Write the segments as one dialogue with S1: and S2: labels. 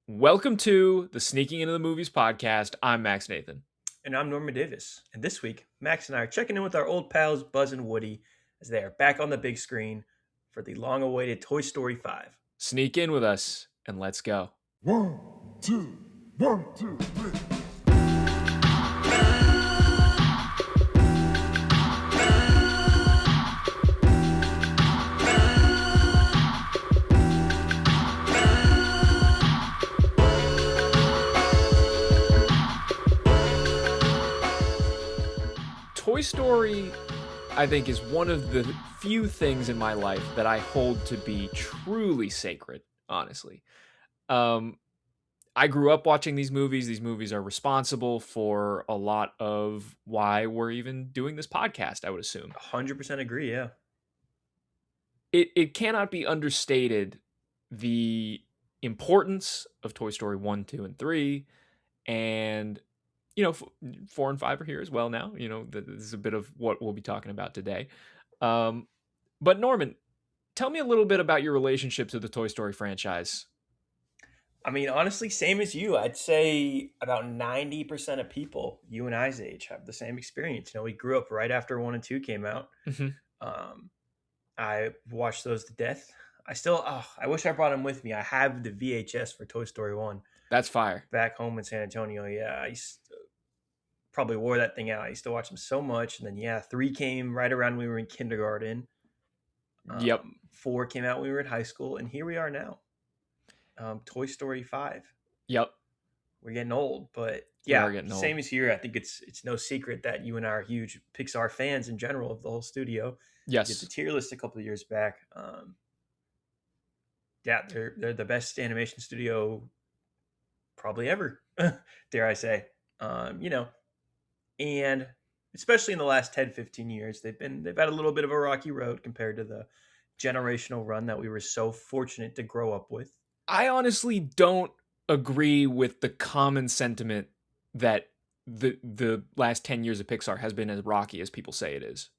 S1: Welcome to the Sneaking Into the Movies podcast. I'm Max Nathan.
S2: And I'm Norman Davis. And this week, Max and I are checking in with our old pals Buzz and Woody as they are back on the big screen for the long-awaited Toy Story 5.
S1: Sneak in with us and let's go.
S3: 1, 2, 1, 2, 3.
S1: Toy Story, I think, is one of the few things in my life that I hold to be truly sacred, honestly. I grew up watching these movies. These movies are responsible for a lot of why we're even doing this podcast, I would assume.
S2: 100% agree, yeah.
S1: It cannot be understated the importance of Toy Story 1, 2, and 3, and 4 and 5 are here as well now. This is a bit of what we'll be talking about today. But Norman, tell me a little bit about your relationship to the Toy Story franchise.
S2: I mean, honestly, same as you. I'd say about 90% of people, you and I's age, have the same experience. We grew up right after 1 and 2 came out.
S1: Mm-hmm.
S2: I watched those to death. I wish I brought them with me. I have the VHS for Toy Story 1.
S1: That's fire.
S2: Back home in San Antonio, yeah. Probably wore that thing out. I used to watch them so much. And then, 3 came right around when we were in kindergarten.
S1: Yep.
S2: 4 came out when we were in high school. And here we are now. Toy Story 5.
S1: Yep.
S2: We're getting old. But, same as here. I think it's no secret that you and I are huge Pixar fans in general of the whole studio.
S1: Yes.
S2: Did the tier list a couple of years back. They're the best animation studio probably ever, dare I say. And especially in the last 10, 15 years, they've had a little bit of a rocky road compared to the generational run that we were so fortunate to grow up with.
S1: I honestly don't agree with the common sentiment that the last 10 years of Pixar has been as rocky as people say it is.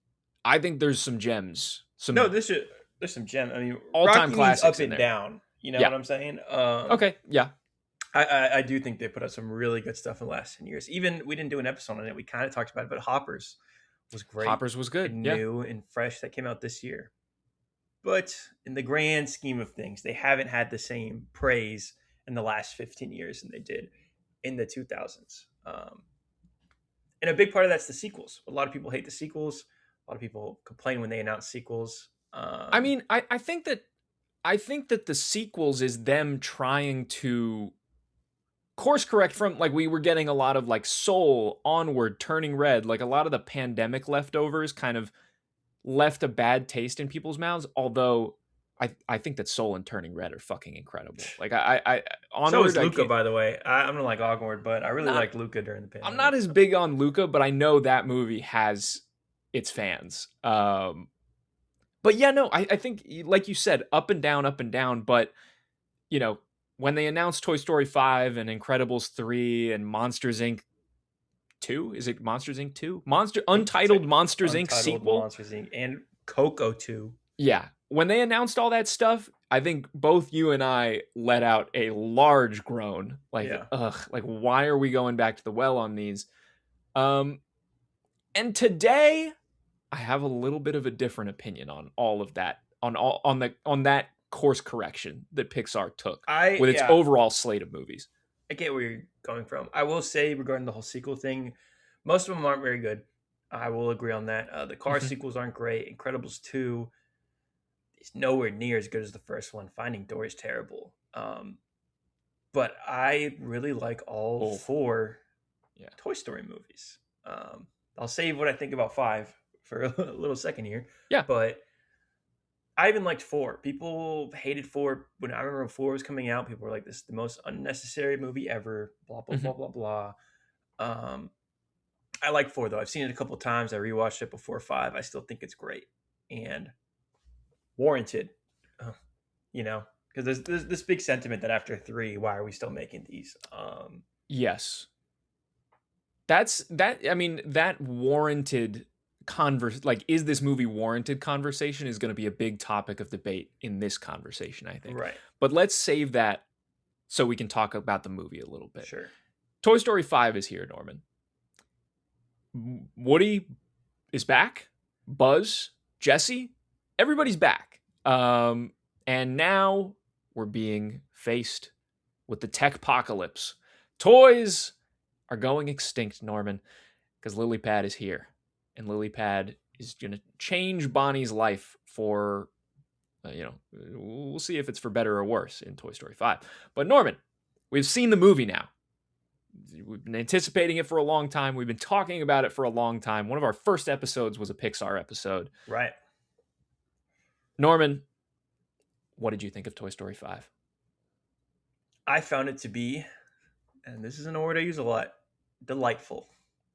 S1: I think there's some gems.
S2: There's some gems. I mean,
S1: all-time classics
S2: up
S1: and
S2: down. You know what I'm saying?
S1: Okay, yeah.
S2: I do think they put out some really good stuff in the last 10 years. Even we didn't do an episode on it. We kind of talked about it, but Hoppers was great.
S1: Hoppers was good.
S2: And new and fresh. That came out this year. But in the grand scheme of things, they haven't had the same praise in the last 15 years than they did in the 2000s. And a big part of that's the sequels. A lot of people hate the sequels. A lot of people complain when they announce sequels.
S1: I mean, I think that the sequels is them trying to course correct from, like, we were getting a lot of like Soul, Onward, Turning Red, like a lot of the pandemic leftovers kind of left a bad taste in people's mouths. Although I think that Soul and Turning Red are fucking incredible. Like I Onward,
S2: so is Luca, by the way. I'm gonna like Onward, but I really liked Luca during the pandemic.
S1: I'm not as big on Luca, but I know that movie has its fans. But yeah, no, I think, like you said, up and down. But when they announced Toy Story 5 and Incredibles 3 and Monsters Inc. 2, is it Monsters Inc. 2? Untitled Monsters Inc. sequel?
S2: Monsters Inc. and Coco 2.
S1: Yeah. When they announced all that stuff, I think both you and I let out a large groan. Like, like, why are we going back to the well on these? And today, I have a little bit of a different opinion on all of that, on that course correction that Pixar took with its overall slate of movies.
S2: I get where you're going from. I will say, regarding the whole sequel thing, most of them aren't very good. I will agree on that. The Cars sequels aren't great. Incredibles 2 is nowhere near as good as the first one. Finding Dory is terrible. But I really like all 4 Toy Story movies. I'll save what I think about 5 for a little second here.
S1: Yeah.
S2: But I even liked 4. People hated 4. When I remember when 4 was coming out, people were like, this is the most unnecessary movie ever. Blah, blah, blah, blah, blah. I like 4, though. I've seen it a couple of times. I rewatched it before 5. I still think it's great. And warranted. Because there's this big sentiment that after 3, why are we still making these?
S1: Yes. That warranted is this movie warranted conversation is going to be a big topic of debate in this conversation, I think.
S2: Right.
S1: But let's save that so we can talk about the movie a little bit.
S2: Sure.
S1: Toy Story 5 is here, Norman. Woody is back. Buzz, Jesse, everybody's back. And now we're being faced with the tech apocalypse. Toys are going extinct, Norman, because LilyPad is here. And LilyPad is going to change Bonnie's life for, we'll see if it's for better or worse in Toy Story 5. But Norman, we've seen the movie now. We've been anticipating it for a long time. We've been talking about it for a long time. One of our first episodes was a Pixar episode.
S2: Right.
S1: Norman, what did you think of Toy Story 5?
S2: I found it to be, and this is an word I use a lot, delightful.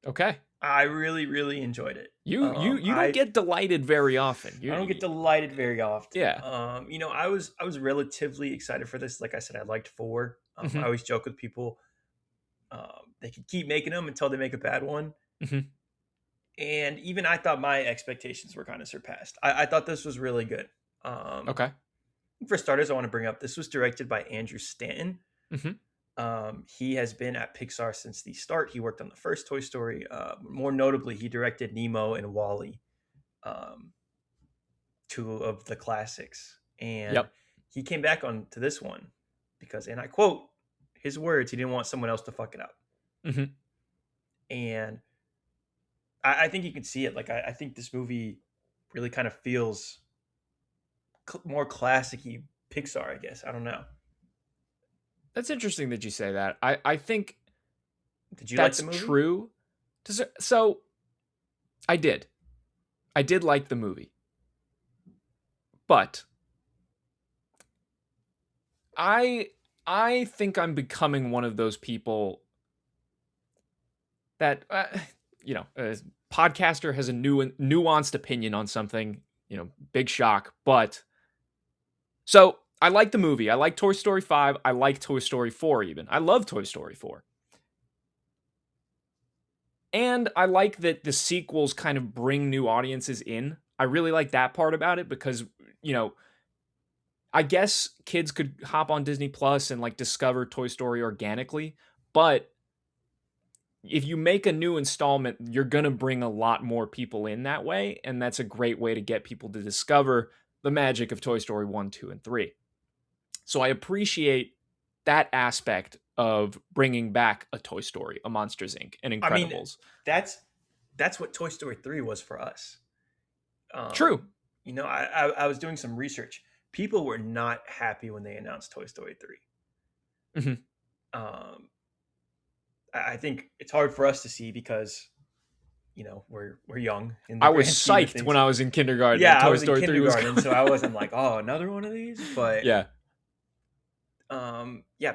S1: Okay.
S2: I really, really enjoyed it.
S1: You don't get delighted very often.
S2: I don't get delighted very often.
S1: Yeah.
S2: I was relatively excited for this. Like I said, I liked 4. I always joke with people. They could keep making them until they make a bad one.
S1: Mm-hmm.
S2: And even I thought my expectations were kind of surpassed. I thought this was really good.
S1: Okay.
S2: For starters, I want to bring up this was directed by Andrew Stanton.
S1: Mm-hmm.
S2: He has been at Pixar since the start. He worked on the first Toy Story. More notably, he directed Nemo and WALL-E, 2 of the classics. And he came back on to this one because, and I quote his words, he didn't want someone else to fuck it up.
S1: Mm-hmm.
S2: And I think you can see it. Like, I think this movie really kind of feels more classic-y Pixar, I guess. I don't know.
S1: That's interesting that you say that. I think
S2: did you
S1: that's
S2: like the movie?
S1: True. So I did. I did like the movie. But I think I'm becoming one of those people that, a podcaster has a nuanced opinion on something, big shock. But so I like the movie. I like Toy Story 5. I like Toy Story 4 even. I love Toy Story 4. And I like that the sequels kind of bring new audiences in. I really like that part about it because, I guess kids could hop on Disney Plus and like discover Toy Story organically, but if you make a new installment, you're going to bring a lot more people in that way, and that's a great way to get people to discover the magic of Toy Story 1, 2, and 3. So I appreciate that aspect of bringing back a Toy Story, a Monsters, Inc., and Incredibles.
S2: I mean, that's what Toy Story 3 was for us.
S1: True.
S2: I was doing some research. People were not happy when they announced Toy Story 3.
S1: Mm-hmm.
S2: I think it's hard for us to see because, we're young.
S1: I was psyched when I was in kindergarten.
S2: Yeah,
S1: Toy
S2: I was
S1: Story
S2: in kindergarten, so I wasn't like, oh, another one of these. But
S1: yeah.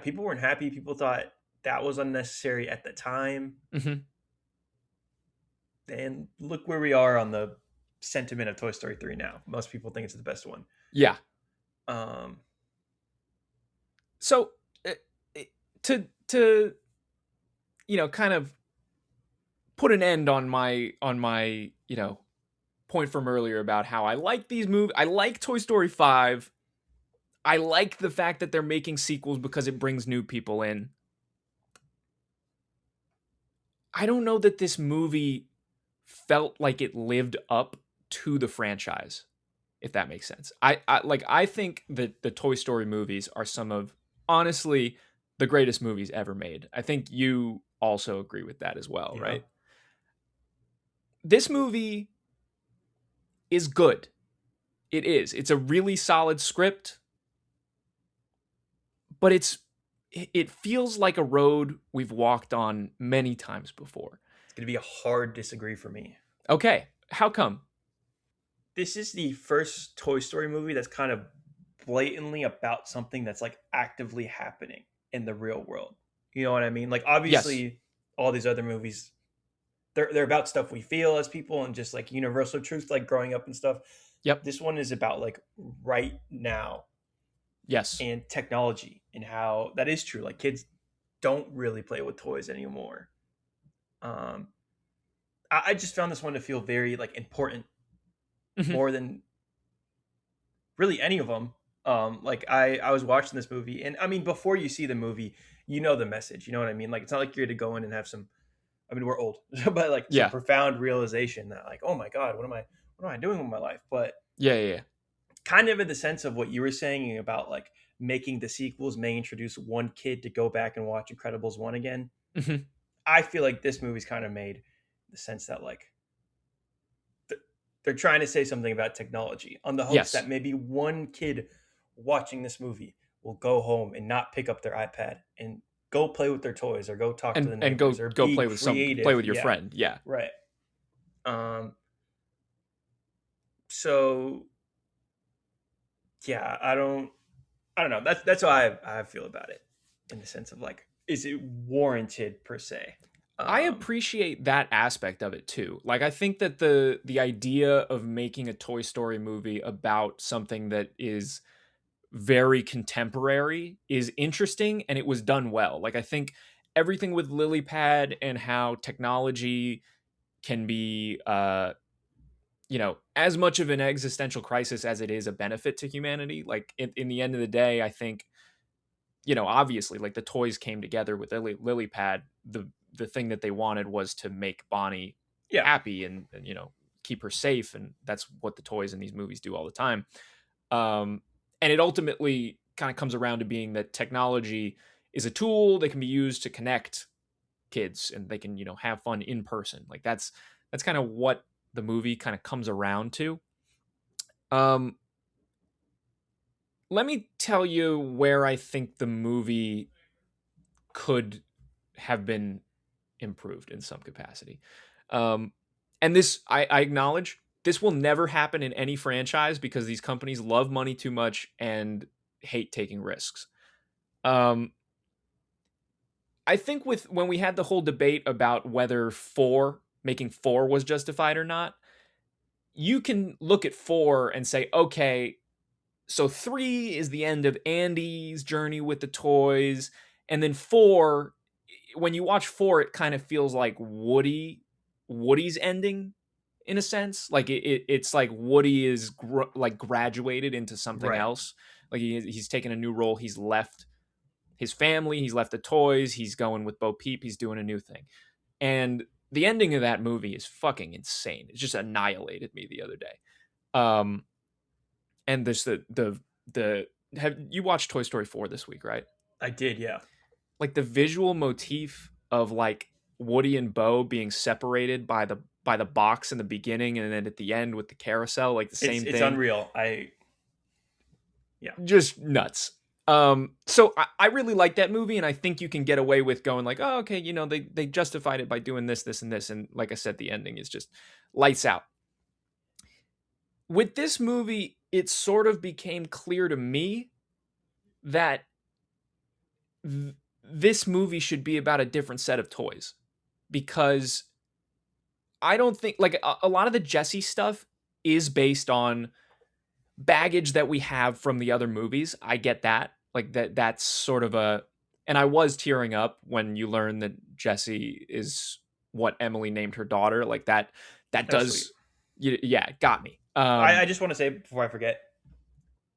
S2: People weren't happy. People thought that was unnecessary at the time.
S1: Mm-hmm.
S2: And look where we are on the sentiment of Toy Story 3 now. Most people think it's the best one.
S1: Yeah. So to kind of put an end on my point from earlier about how I like these movies. I like Toy Story 5. I like the fact that they're making sequels because it brings new people in. I don't know that this movie felt like it lived up to the franchise, if that makes sense. I think that the Toy Story movies are some of, honestly, the greatest movies ever made. I think you also agree with that as well, right? This movie is good. It is. It's a really solid script, but it feels like a road we've walked on many times before.
S2: It's going to be a hard disagree for me.
S1: Okay. How come?
S2: This is the first Toy Story movie that's kind of blatantly about something that's like actively happening in the real world. You know what I mean? Like, obviously, all these other movies, they're about stuff we feel as people and just like universal truths, like growing up and stuff.
S1: Yep.
S2: This one is about like right now.
S1: Yes.
S2: And technology and how that is true. Like, kids don't really play with toys anymore. I just found this one to feel very like important, more than really any of them. Like I was watching this movie, and I mean, before you see the movie, you know the message. You know what I mean? Like, it's not like you're to go in and have some. I mean, we're old, but like some
S1: Yeah.
S2: profound realization that, like, oh my god, what am I doing with my life? But
S1: Yeah.
S2: kind of in the sense of what you were saying about like making the sequels may introduce one kid to go back and watch Incredibles 1 again.
S1: Mhm.
S2: I feel like this movie's kind of made the sense that like they're trying to say something about technology on the hopes
S1: Yes.
S2: that maybe one kid watching this movie will go home and not pick up their iPad and go play with their toys or go talk to the
S1: And go
S2: neighbors or
S1: go
S2: be
S1: play with
S2: creative.
S1: play with your
S2: Yeah,
S1: friend. Yeah.
S2: right. So yeah, I don't know. That's how I feel about it, in the sense of like, is it warranted per se?
S1: I appreciate that aspect of it too. Like, I think that the idea of making a Toy Story movie about something that is very contemporary is interesting, and it was done well. Like, I think everything with Lily Pad and how technology can be as much of an existential crisis as it is a benefit to humanity. Like, in the end of the day, I think, obviously, like, the toys came together with Lily Pad. The thing that they wanted was to make Bonnie
S2: Yeah,
S1: happy and keep her safe, and that's what the toys in these movies do all the time. And it ultimately kind of comes around to being that technology is a tool that can be used to connect kids, and they can have fun in person. Like, that's kind of what the movie kind of comes around to. Let me tell you where I think the movie could have been improved in some capacity. And this, I acknowledge, this will never happen in any franchise because these companies love money too much and hate taking risks. I think when we had the whole debate about whether making 4 was justified or not, you can look at 4 and say, okay, so 3 is the end of Andy's journey with the toys, and then 4, when you watch 4, it kind of feels like Woody's ending, in a sense. Like, it's like Woody is like graduated into something
S2: right.
S1: else. Like, he's taken a new role. He's left his family. He's left the toys. He's going with Bo Peep. He's doing a new thing. And the ending of that movie is fucking insane. It just annihilated me the other day. And there's the have you watched Toy Story 4 this week, right?
S2: I did, yeah.
S1: Like, the visual motif of like Woody and Bo being separated by the box in the beginning, and then at the end with the carousel, like the same thing.
S2: It's unreal.
S1: Just nuts. So I really like that movie, and I think you can get away with going like, oh, okay, they justified it by doing this, this, and this, and like I said, the ending is just lights out. With this movie, it sort of became clear to me that this movie should be about a different set of toys, because I don't think, like, a lot of the Jessie stuff is based on baggage that we have from the other movies. I get that. Like, that's sort of and I was tearing up when you learn that Jessie is what Emily named her daughter. Like, that does, yeah, it got me.
S2: I just want to say before I forget,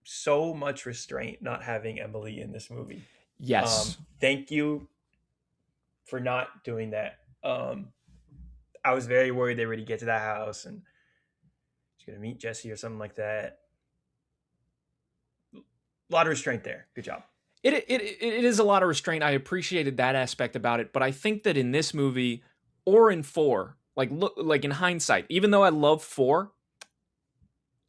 S2: so much restraint not having Emily in this movie.
S1: Yes.
S2: Thank you for not doing that. I was very worried they were going to get to that house and she's going to meet Jessie or something like that. A lot of restraint there. Good job.
S1: It is a lot of restraint. I appreciated that aspect about it, but I think that in this movie or in 4, like in hindsight, even though I love 4,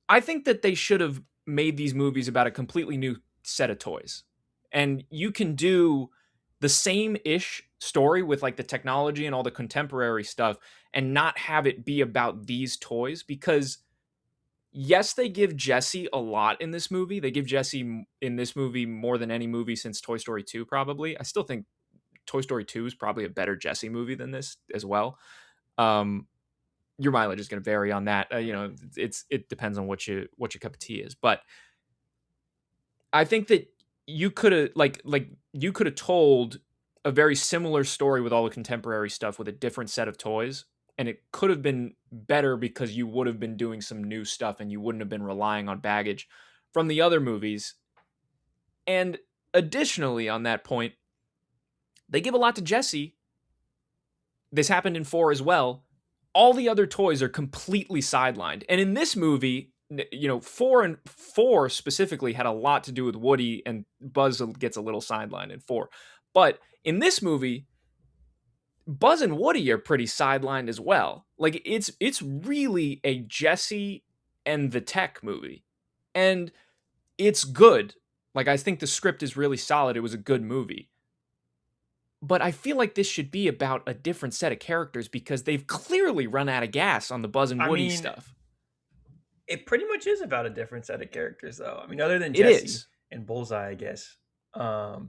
S1: I think that they should have made these movies about a completely new set of toys. And you can do the same-ish story with like the technology and all the contemporary stuff and not have it be about these toys, because yes, they give Jessie a lot in this movie. They give Jessie in this movie more than any movie since Toy Story 2, probably. I still think Toy Story 2 is probably a better Jessie movie than this as well. Your mileage is going to vary on that. It depends on what your cup of tea is. But I think that you could have told a very similar story with all the contemporary stuff with a different set of toys, and it could have been better because you would have been doing some new stuff and you wouldn't have been relying on baggage from the other movies. And additionally, on that point, they give a lot to Jesse. This happened in 4 as well. All the other toys are completely sidelined. And in this movie, 4 specifically had a lot to do with Woody, and Buzz gets a little sidelined in 4. But in this movie, Buzz and Woody are pretty sidelined as well. Like it's really a Jesse and the Tech movie. And it's good. Like, I think the script is really solid. It was a good movie. But I feel like this should be about a different set of characters because they've clearly run out of gas on the Buzz and Woody stuff.
S2: It pretty much is about a different set of characters, though. I mean, other than Jesse and Bullseye, I guess. Was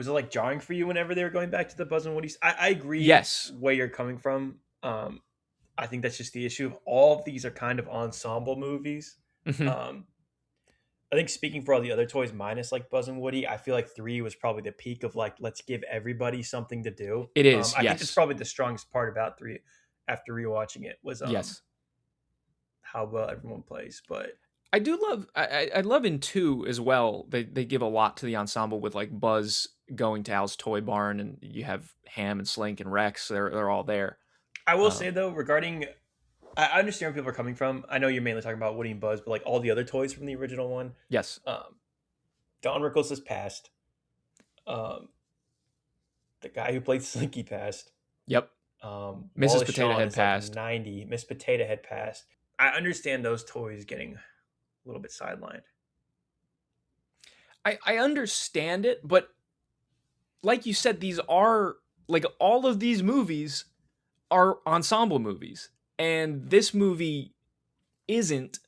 S2: it like jarring for you whenever they were going back to the Buzz and Woody? I agree.
S1: Yes,
S2: where you're coming from. I think that's just the issue. All of these are kind of ensemble movies. Mm-hmm. I think speaking for all the other toys, minus like Buzz and Woody, I feel like 3 was probably the peak of like, let's give everybody something to do.
S1: It is.
S2: I think that's probably the strongest part about 3 after rewatching it was how well everyone plays. But
S1: I do love, I love in 2 as well. They give a lot to the ensemble with like Buzz going to Al's toy barn, and you have Ham and Slink and Rex. They're all there.
S2: I will say though, regarding, I understand where people are coming from. I know you're mainly talking about Woody and Buzz, but like all the other toys from the original one.
S1: Yes.
S2: Don Rickles has passed. The guy who played Slinky passed.
S1: Yep. Mrs. Potato Head passed.
S2: Like 90. Miss Potato Head passed. I understand those toys getting a little bit sidelined.
S1: I understand it, but like you said, these are like all of these movies are ensemble movies. And this movie isn't.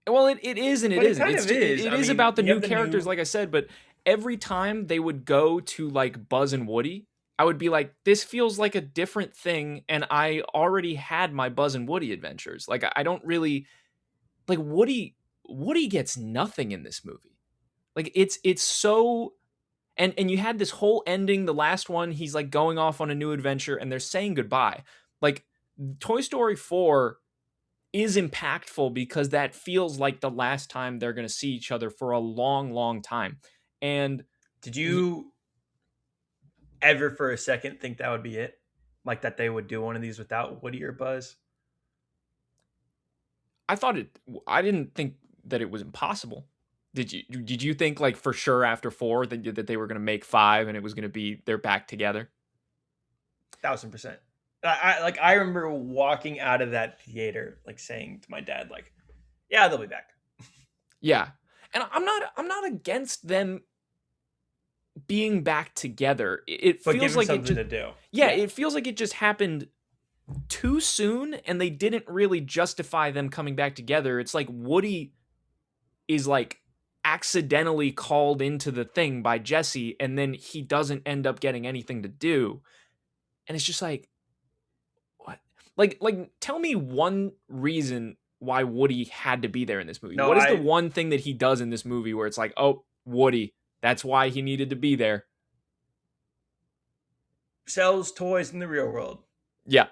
S1: Well, it is and it isn't. It is about the new characters, like I said, but every time they would go to like Buzz and Woody, I would be like, this feels like a different thing, and I already had my Buzz and Woody adventures. Like, I don't really like Woody gets nothing in this movie. Like, it's so, and you had this whole ending, the last one, he's like going off on a new adventure and they're saying goodbye. Like, Toy Story 4 is impactful because that feels like the last time they're going to see each other for a long, long time. And
S2: did you ever for a second think that would be it? Like that they would do one of these without Woody or Buzz?
S1: I didn't think that it was impossible. Did you think like for sure after 4 that they were going to make 5 and it was going to be they're back together?
S2: 1000%. I remember walking out of that theater, like saying to my dad, like, yeah, they'll be back.
S1: Yeah. And I'm not against them being back together. It feels like
S2: something to do.
S1: Yeah, it feels like it just happened too soon and they didn't really justify them coming back together. It's like Woody is like accidentally called into the thing by Jesse and then he doesn't end up getting anything to do. And it's just like, Like, tell me one reason why Woody had to be there in this movie. What is the one thing that he does in this movie where it's like, oh, Woody, that's why he needed to be there?
S2: Sells toys in the real world.
S1: Yeah.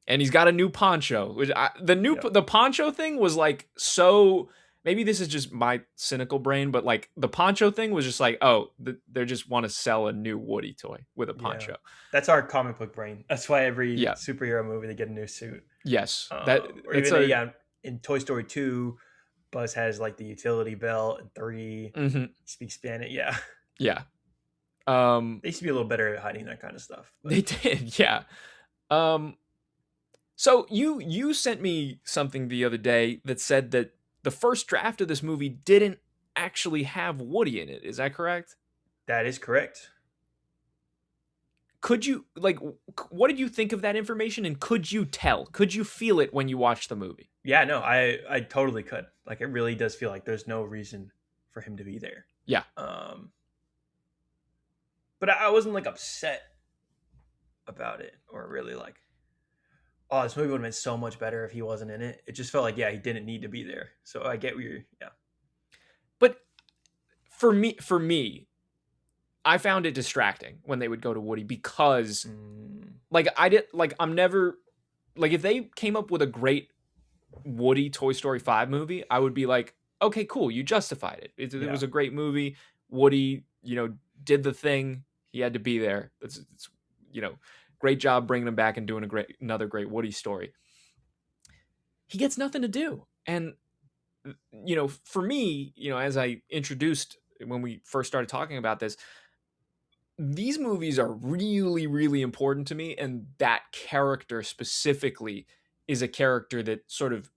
S1: And he's got a new poncho. The poncho thing was like so. Maybe this is just my cynical brain, but like the poncho thing was just like, oh, they just want to sell a new Woody toy with a poncho.
S2: Yeah. That's our comic book brain. That's why every superhero movie they get a new suit.
S1: Yes,
S2: in Toy Story 2, Buzz has like the utility belt, and 3 speaks Spanish. Yeah,
S1: yeah.
S2: They used to be a little better at hiding that kind of stuff.
S1: But. They did, yeah. So you sent me something the other day that said that the first draft of this movie didn't actually have Woody in it. Is that correct?
S2: That is correct.
S1: Could you, like, what did you think of that information? And could you tell? Could you feel it when you watched the movie?
S2: Yeah, no, I totally could. Like, it really does feel like there's no reason for him to be there.
S1: Yeah.
S2: But I wasn't, like, upset about it or really, like, oh, this movie would have been so much better if he wasn't in it. It just felt like, he didn't need to be there. So I get where yeah.
S1: But for me, I found it distracting when they would go to Woody because, I'm never, like, if they came up with a great Woody Toy Story 5 movie, I would be like, okay, cool, you justified it. It was a great movie. Woody, did the thing. He had to be there. It's great job bringing him back and doing another great Woody story. He gets nothing to do. And, for me, as I introduced when we first started talking about this, these movies are really, really important to me. And that character specifically is a character that sort of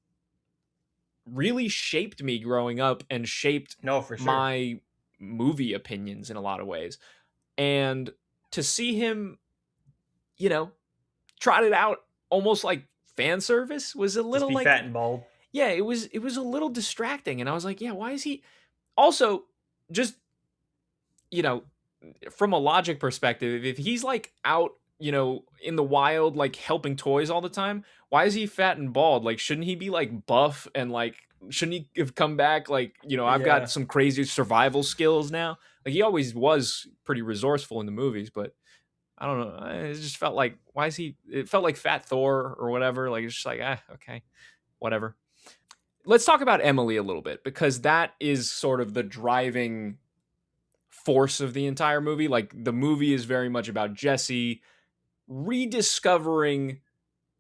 S1: really shaped me growing up and shaped my movie opinions in a lot of ways. And to see him, trot it out almost like fan service was a little
S2: just be fat and bald.
S1: Yeah, it was a little distracting. And I was like, yeah, why is he also just, from a logic perspective, if he's like out, in the wild, like helping toys all the time, why is he fat and bald? Like, shouldn't he be like buff and like, shouldn't he have come back? Like, I've got some crazy survival skills now. Like, he always was pretty resourceful in the movies, but I don't know. It just felt like, it felt like Fat Thor or whatever. Like, it's just like, okay, whatever. Let's talk about Emily a little bit, because that is sort of the driving force of the entire movie. Like, the movie is very much about Jessie rediscovering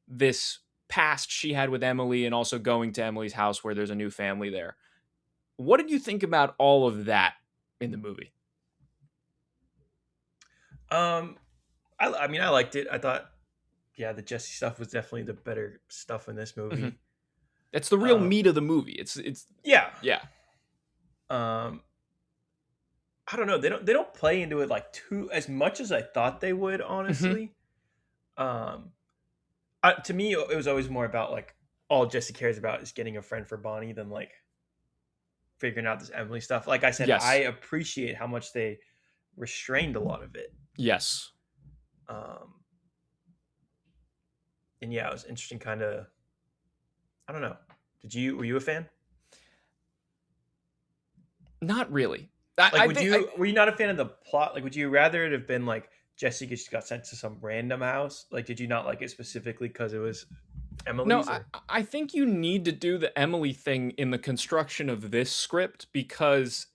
S1: this past she had with Emily and also going to Emily's house where there's a new family there. What did you think about all of that in the movie?
S2: I mean, I liked it. I thought, the Jessie stuff was definitely the better stuff in this movie. Mm-hmm.
S1: It's the real meat of the movie. It's
S2: yeah.
S1: I
S2: don't know. They don't play into it like too as much as I thought they would, honestly. Mm-hmm. To me, it was always more about like all Jessie cares about is getting a friend for Bonnie than like figuring out this Emily stuff. Like I said, yes. I appreciate how much they restrained a lot of it.
S1: Yes.
S2: And yeah, it was interesting. Kind of. I don't know. Were you a fan?
S1: Not really.
S2: Were you not a fan of the plot? Like, would you rather it have been like Jessie just got sent to some random house? Like, did you not like it specifically because it was Emily's?
S1: No, I think you need to do the Emily thing in the construction of this script, because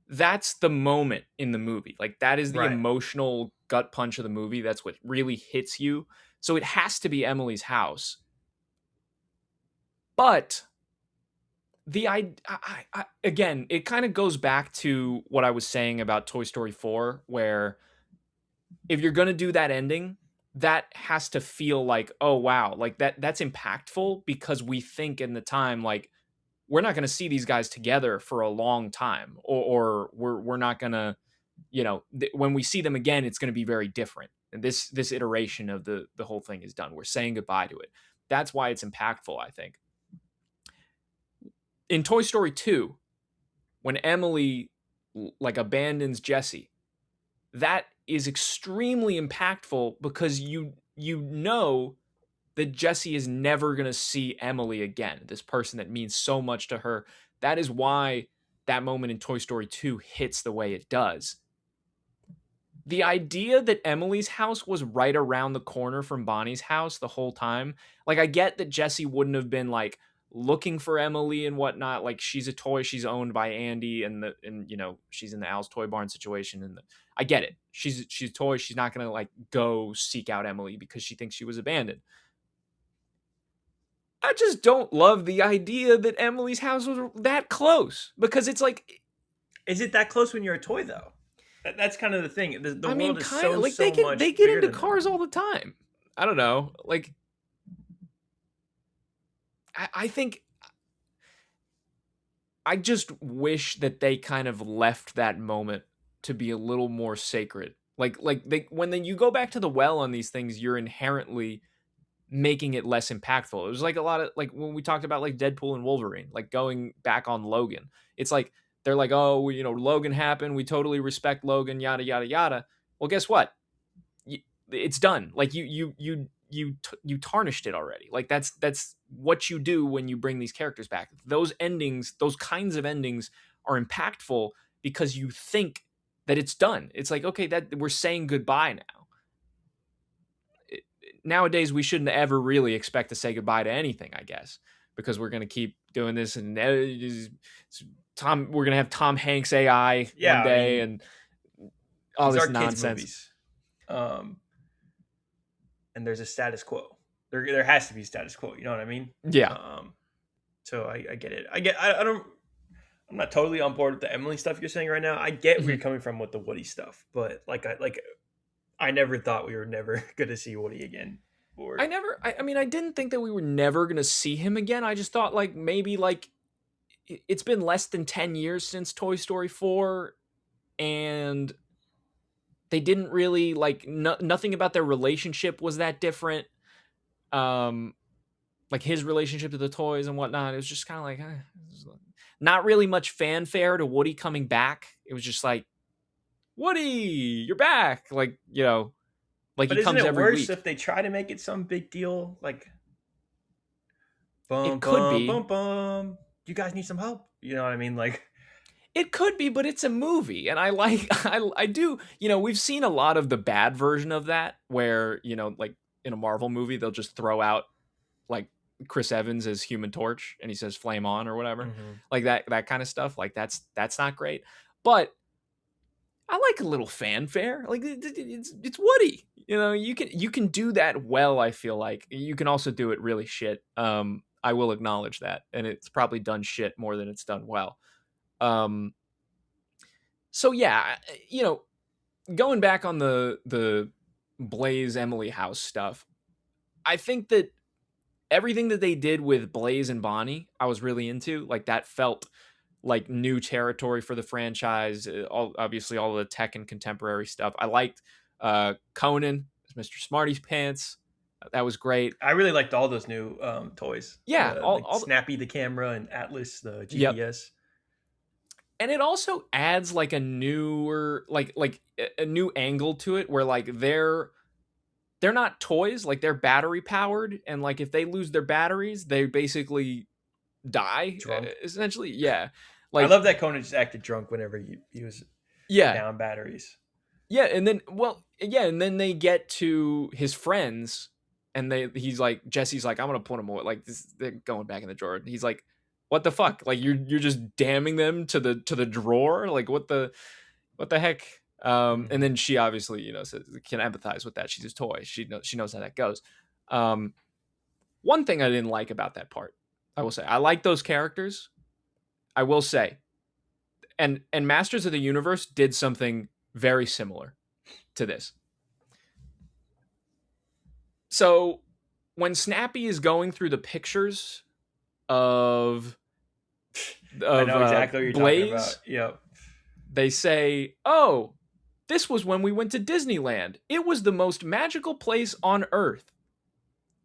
S1: that's the moment in the movie. Like, that is the emotional gut punch of the movie. That's what really hits you. So it has to be Emily's house. But again, it kind of goes back to what I was saying about Toy Story 4, where if you're going to do that ending, that has to feel like, oh, wow, like that's impactful, because we think in the time, like, we're not going to see these guys together for a long time, or we're not going to, when we see them again, it's going to be very different. And this iteration of the whole thing is done. We're saying goodbye to it. That's why it's impactful, I think. In Toy Story 2, when Emily like abandons Jessie, that is extremely impactful, because you know that Jessie is never going to see Emily again, this person that means so much to her. That is why that moment in Toy Story 2 hits the way it does. The idea that Emily's house was right around the corner from Bonnie's house the whole time, like, I get that Jessie wouldn't have been like looking for Emily and whatnot. Like, she's a toy, she's owned by Andy, and she's in the Al's Toy Barn situation, and I get it. She's a toy. She's not gonna like go seek out Emily because she thinks she was abandoned. I just don't love the idea that Emily's house was that close, because it's like,
S2: is it that close when you're a toy though? That's kind of the thing. The world is so
S1: like,
S2: much
S1: they get into cars all the time. I don't know. Like, I think I just wish that they kind of left that moment to be a little more sacred. Like when you go back to the well on these things, you're inherently making it less impactful. It was like a lot of, like, when we talked about like Deadpool and Wolverine, like going back on Logan. It's like, they're like, oh, Logan happened. We totally respect Logan, yada, yada, yada. Well, guess what? It's done. Like, you tarnished it already. Like, that's what you do when you bring these characters back. Those endings, those kinds of endings are impactful because you think that it's done. It's like, okay, that we're saying goodbye now. Nowadays, we shouldn't ever really expect to say goodbye to anything, I guess, because we're going to keep doing this, and we're gonna have Tom Hanks AI one day, and all this nonsense.
S2: And there's a status quo. There has to be status quo. You know what I mean?
S1: Yeah.
S2: So I get it. I'm not totally on board with the Emily stuff you're saying right now. I get where you're coming from with the Woody stuff, but I never thought we were never going to see Woody again.
S1: I mean, I didn't think that we were never going to see him again. I just thought maybe it's been less than 10 years since Toy Story 4, and they didn't really nothing about their relationship was that different. His relationship to the toys and whatnot. It was just kind of not really much fanfare to Woody coming back. It was just like, Woody, you're back. But he comes every week.
S2: If they try to make it some big deal,
S1: it could be.
S2: You guys need some help. You know what I mean?
S1: It could be, but it's a movie, and I do. We've seen a lot of the bad version of that, where in a Marvel movie they'll just throw out Chris Evans as Human Torch, and he says "Flame on" or whatever, that kind of stuff. That's not great, but I like a little fanfare. It's Woody. You can do that well. I feel like you can also do it really shit. I will acknowledge that, and it's probably done shit more than it's done well. So yeah, going back on the Blaze Emily house stuff, I think that everything that they did with Blaze and Bonnie, I was really into. That felt like new territory for the franchise. Obviously all of the tech and contemporary stuff. I liked Conan as Mr. Smarty's Pants. That was great.
S2: I really liked all those new toys.
S1: Yeah,
S2: all Snappy the camera and Atlas the GPS. Yep.
S1: And it also adds a newer a new angle to it, where they're not toys, they're battery powered, and if they lose their batteries, they basically die.
S2: Drunk.
S1: Essentially. Yeah.
S2: I love that Conan just acted drunk whenever he was down batteries.
S1: Yeah, and then they get to his friends, and he's like, Jesse's like, I'm gonna put them away. They're going back in the drawer. He's like, what the fuck? You're just damning them to the drawer? What the heck? And then she obviously, says, can empathize with that. She's his toy. She knows how that goes. One thing I didn't like about that part, I will say, I like those characters. I will say, and Masters of the Universe did something very similar to this. So when Snappy is going through the pictures of
S2: I know exactly what you're
S1: Blaze,
S2: talking about. Yep.
S1: They say, oh, this was when we went to Disneyland. It was the most magical place on Earth.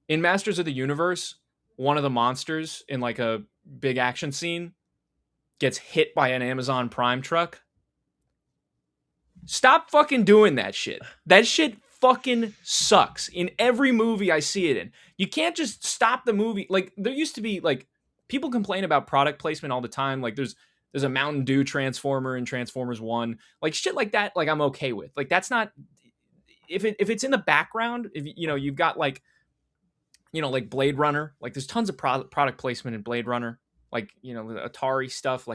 S1: In Masters of the Universe, one of the monsters in a big action scene gets hit by an Amazon Prime truck. Stop fucking doing that shit. That shit fucking sucks. In every movie I see it in. You can't just stop the movie. There used to be people complain about product placement all the time. There's a Mountain Dew Transformer in Transformers 1. Shit like that, I'm okay with. That's not... If it's in the background, if you've got Blade Runner, there's tons of product placement in Blade Runner. The Atari stuff,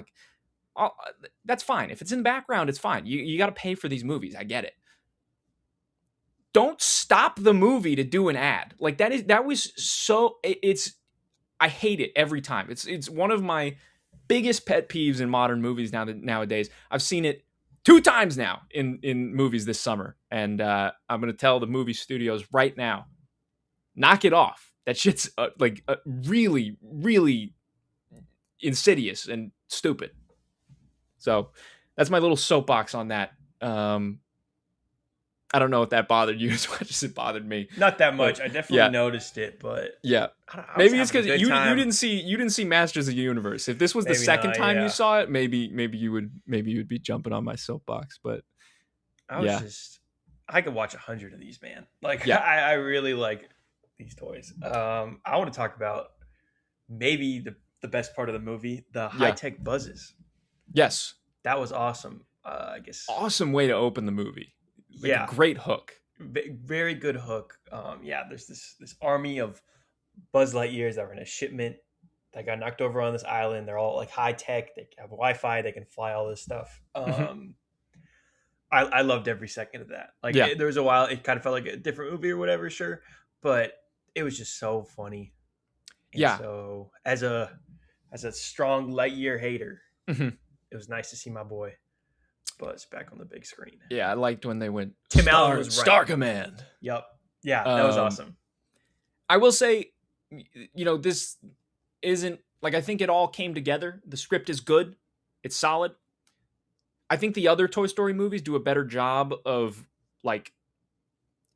S1: that's fine. If it's in the background, it's fine. You got to pay for these movies. I get it. Don't stop the movie to do an ad. I hate it every time. It's one of my biggest pet peeves in modern movies nowadays. I've seen it 2 times now in movies this summer, and I'm going to tell the movie studios right now, knock it off. That shit's really, really insidious and stupid. So that's my little soapbox on that. I don't know if that bothered you as much as it bothered me.
S2: Not that much. I definitely noticed it, but
S1: yeah, maybe it's because you didn't see Masters of the Universe. If this was the second time you saw it, maybe you would be jumping on my soapbox. But
S2: I could watch 100 of these, man. I really like these toys. I want to talk about maybe the best part of the movie, the high-tech buzzes.
S1: Yes,
S2: that was awesome. I guess
S1: awesome way to open the movie. A great hook.
S2: Very good hook. There's this army of Buzz Lightyears that were in a shipment that got knocked over on this island. They're all like high tech. They have Wi-Fi. They can fly all this stuff. I loved every second of that. Like there was a while it kind of felt like a different movie or whatever, sure, but it was just so funny. And so as a strong Lightyear hater, it was nice to see my boy Buzz back on the big screen.
S1: Yeah, I liked when they went
S2: Tim Allen was right.
S1: Star Command.
S2: Yep. Yeah, that was awesome.
S1: I will say, this isn't like, I think it all came together. The script is good. It's solid. I think the other Toy Story movies do a better job of like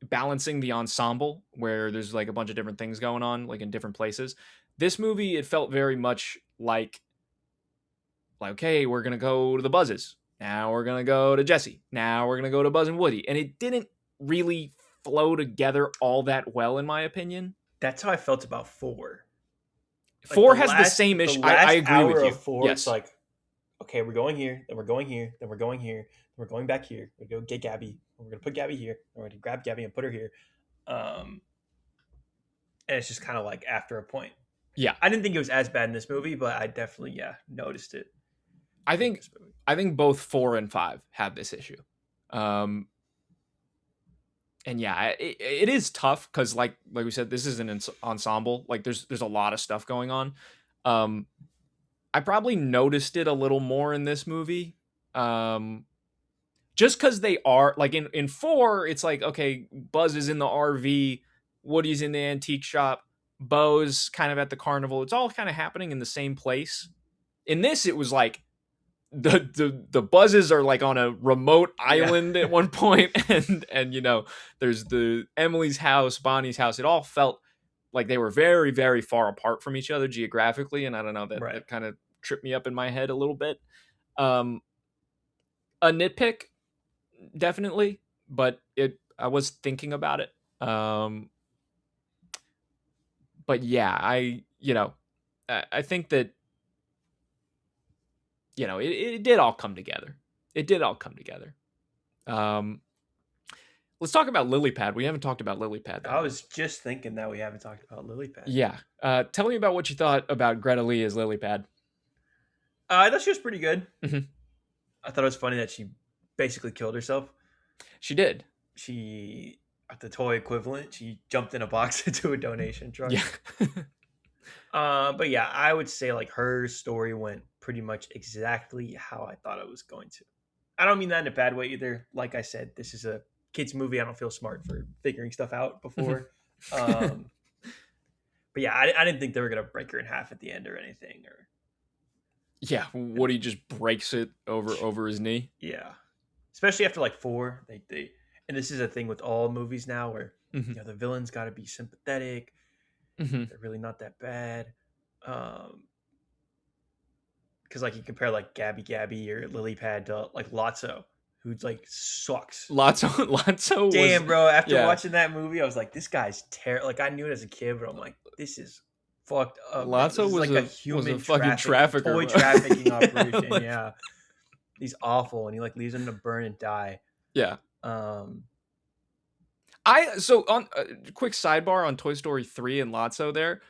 S1: balancing the ensemble where there's like a bunch of different things going on like in different places. This movie, it felt very much like, okay, we're going to go to the Buzzes. Now we're going to go to Jesse. Now we're going to go to Buzz and Woody. And it didn't really flow together all that well, in my opinion.
S2: That's how I felt about 4.
S1: Like 4 has the same issue. I agree with you.
S2: 4, yes. It's like, okay, we're going here, then we're going here, then we're going here, then we're going back here. We go get Gabby. We're going to put Gabby here. We're going to grab Gabby and put her here. And it's just kind of like after a point.
S1: Yeah.
S2: I didn't think it was as bad in this movie, but I definitely, noticed it.
S1: I think both 4 and 5 have this issue. And yeah, it is tough because like we said, this is an ensemble. Like there's a lot of stuff going on. I probably noticed it a little more in this movie. Just because they are like in 4, it's like, okay, Buzz is in the RV, Woody's in the antique shop, Bo's kind of at the carnival. It's all kind of happening in the same place. In this, it was like the Buzzes are like on a remote island at one point, and there's the Emily's house, Bonnie's house. It all felt like they were very, very far apart from each other geographically, and I don't know, that kind of tripped me up in my head a little bit. A nitpick, definitely, but I was thinking about it. But yeah, I think that it did all come together. It did all come together. Let's talk about Lily Pad. We haven't talked about Lily Pad.
S2: I was just thinking that we haven't talked about Lily Pad.
S1: Yeah. Tell me about what you thought about Greta Lee as Lily Pad.
S2: I thought she was pretty good.
S1: Mm-hmm.
S2: I thought it was funny that she basically killed herself.
S1: She did.
S2: She, at the toy equivalent, she jumped in a box into a donation truck.
S1: Yeah.
S2: But yeah, I would say like her story went pretty much exactly how I thought it was going to. I don't mean that in a bad way either. Like I said, this is a kids movie. I don't feel smart for figuring stuff out before. But yeah, I didn't think they were gonna break her in half at the end or anything. Or
S1: yeah, Woody just breaks it over his knee.
S2: Yeah, especially after like 4. They and this is a thing with all movies now where the villain's got to be sympathetic. They're really not that bad. Because like you compare like Gabby or Lily Pad to like Lotso, who like sucks.
S1: Lotso.
S2: Damn, bro. After watching that movie, I was like, this guy's terrible. Like I knew it as a kid, but I'm like, this is fucked up.
S1: Lotso was like a human fucking trafficker,
S2: toy trafficking operation. Yeah, he's awful, and he like leaves him to burn and die.
S1: Yeah. On quick sidebar on Toy Story 3 and Lotso there.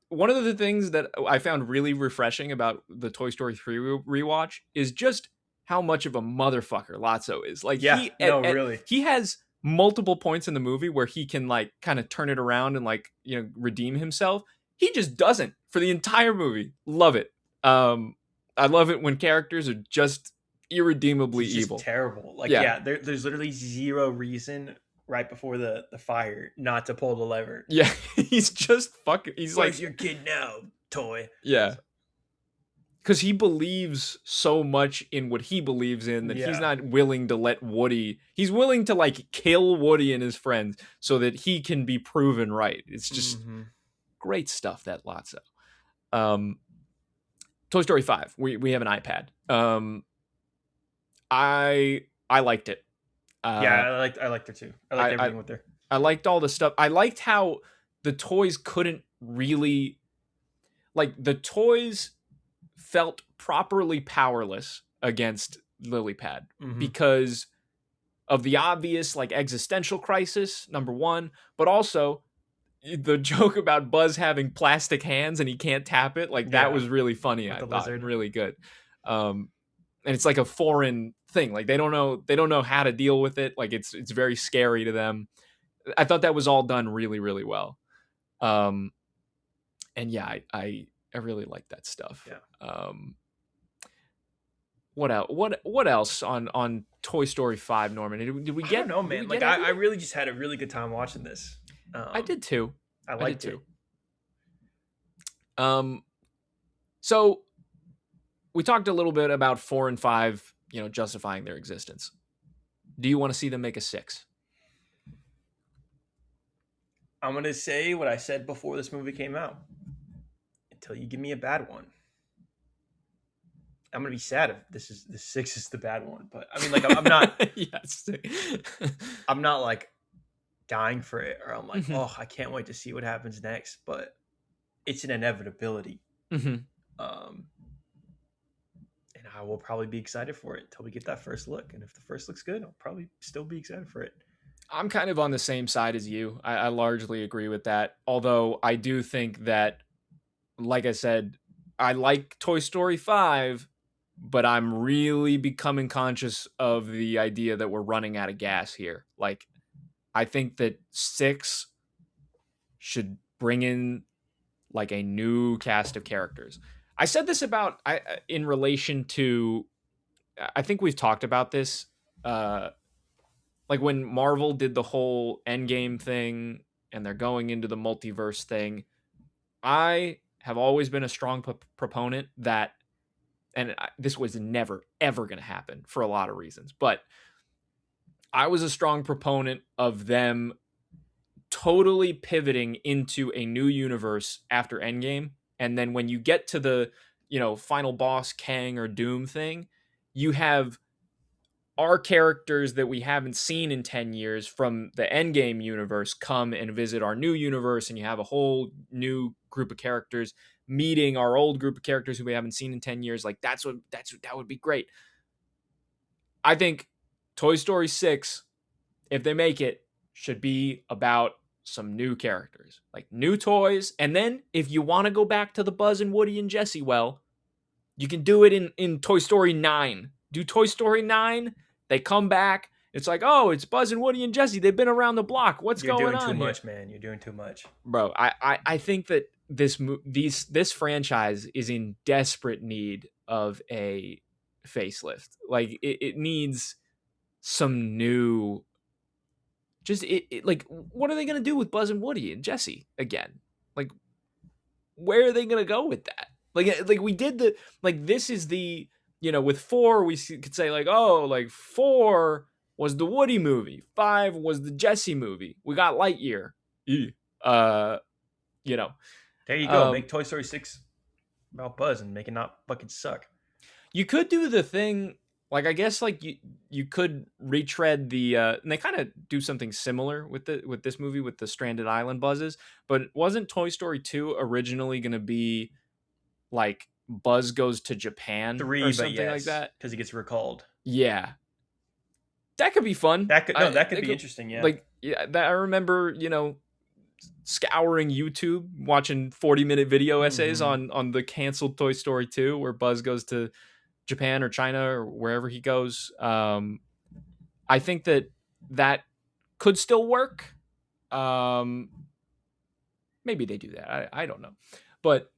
S1: One of the things that I found really refreshing about the Toy Story 3 rewatch is just how much of a motherfucker Lotso is. Like,
S2: really.
S1: He has multiple points in the movie where he can like kind of turn it around and like, redeem himself. He just doesn't for the entire movie. Love it. I love it when characters are just irredeemably evil.
S2: Terrible. Like, there's literally zero reason right before the fire not to pull the lever.
S1: Yeah, he's just fucking. He's like,
S2: your kid now, toy.
S1: Yeah, because he believes so much in what he believes in that he's not willing to let Woody. He's willing to like kill Woody and his friends so that he can be proven right. It's just great stuff. That Lotso. Toy Story 5. We have an iPad. I liked it.
S2: I liked her too. I liked everything with her.
S1: I liked all the stuff. I liked how the toys couldn't really, like, the toys felt properly powerless against Lily Pad because of the obvious like existential crisis, number one, but also the joke about Buzz having plastic hands and he can't tap it, like that was really funny. I thought lizard. Really good. And it's like a foreign thing. Like they don't know how to deal with it. Like it's very scary to them. I thought that was all done really, really well. And yeah, I really like that stuff.
S2: Yeah.
S1: What else? What else on Toy Story 5, Norman? Did we get?
S2: I don't know, man. Like I really just had a really good time watching this.
S1: I did too.
S2: I liked it.
S1: So we talked a little bit about 4 and 5, justifying their existence. Do you want to see them make a 6?
S2: I'm gonna say what I said before this movie came out. Until you give me a bad one, I'm gonna be sad if the 6 is the bad one. But I mean, like, I'm not.
S1: Yes.
S2: I'm not like dying for it, or I'm like, oh, I can't wait to see what happens next. But it's an inevitability.
S1: Mm-hmm.
S2: And I will probably be excited for it until we get that first look. And if the first looks good, I'll probably still be excited for it.
S1: I'm kind of on the same side as you. I largely agree with that. Although I do think that, like I said, I like Toy Story 5, but I'm really becoming conscious of the idea that we're running out of gas here. Like, I think that 6 should bring in like a new cast of characters. I said this in relation to, I think we've talked about this, like when Marvel did the whole Endgame thing and they're going into the multiverse thing. I have always been a strong proponent that, and this was never, ever going to happen for a lot of reasons, but I was a strong proponent of them totally pivoting into a new universe after Endgame. And then when you get to the, final boss, Kang or Doom thing, you have our characters that we haven't seen in 10 years from the Endgame universe come and visit our new universe, and you have a whole new group of characters meeting our old group of characters who we haven't seen in 10 years. Like that would be great. I think Toy Story 6, if they make it, should be about some new characters, like new toys. And then if you want to go back to the Buzz and Woody and Jessie, well, you can do it in Toy Story 9. Do Toy Story 9. They come back. It's like, oh, it's Buzz and Woody and Jessie. They've been around the block. What's going on?
S2: You're doing too much, man. You're doing too much.
S1: Bro, I think that this franchise is in desperate need of a facelift. Like it needs some new. Just like, what are they gonna do with Buzz and Woody and Jessie again? Like, where are they gonna go with that? Like we did this is the, with 4 we could say like, oh, like 4 was the Woody movie, 5 was the Jessie movie. We got Lightyear. There
S2: you go. Make Toy Story 6 about Buzz and make it not fucking suck.
S1: You could do the thing, like, I guess, like you could retread the and they kind of do something similar with this movie with the stranded island Buzzes, but wasn't Toy Story 2 originally going to be like Buzz goes to Japan
S2: 3
S1: or something like that?
S2: Because he gets recalled.
S1: Yeah. That could be fun.
S2: That could be interesting, yeah.
S1: Like, yeah, that I remember, scouring YouTube, watching 40-minute video essays on the canceled Toy Story 2 where Buzz goes to Japan or China or wherever he goes. I think that could still work. Maybe they do that. I don't know. But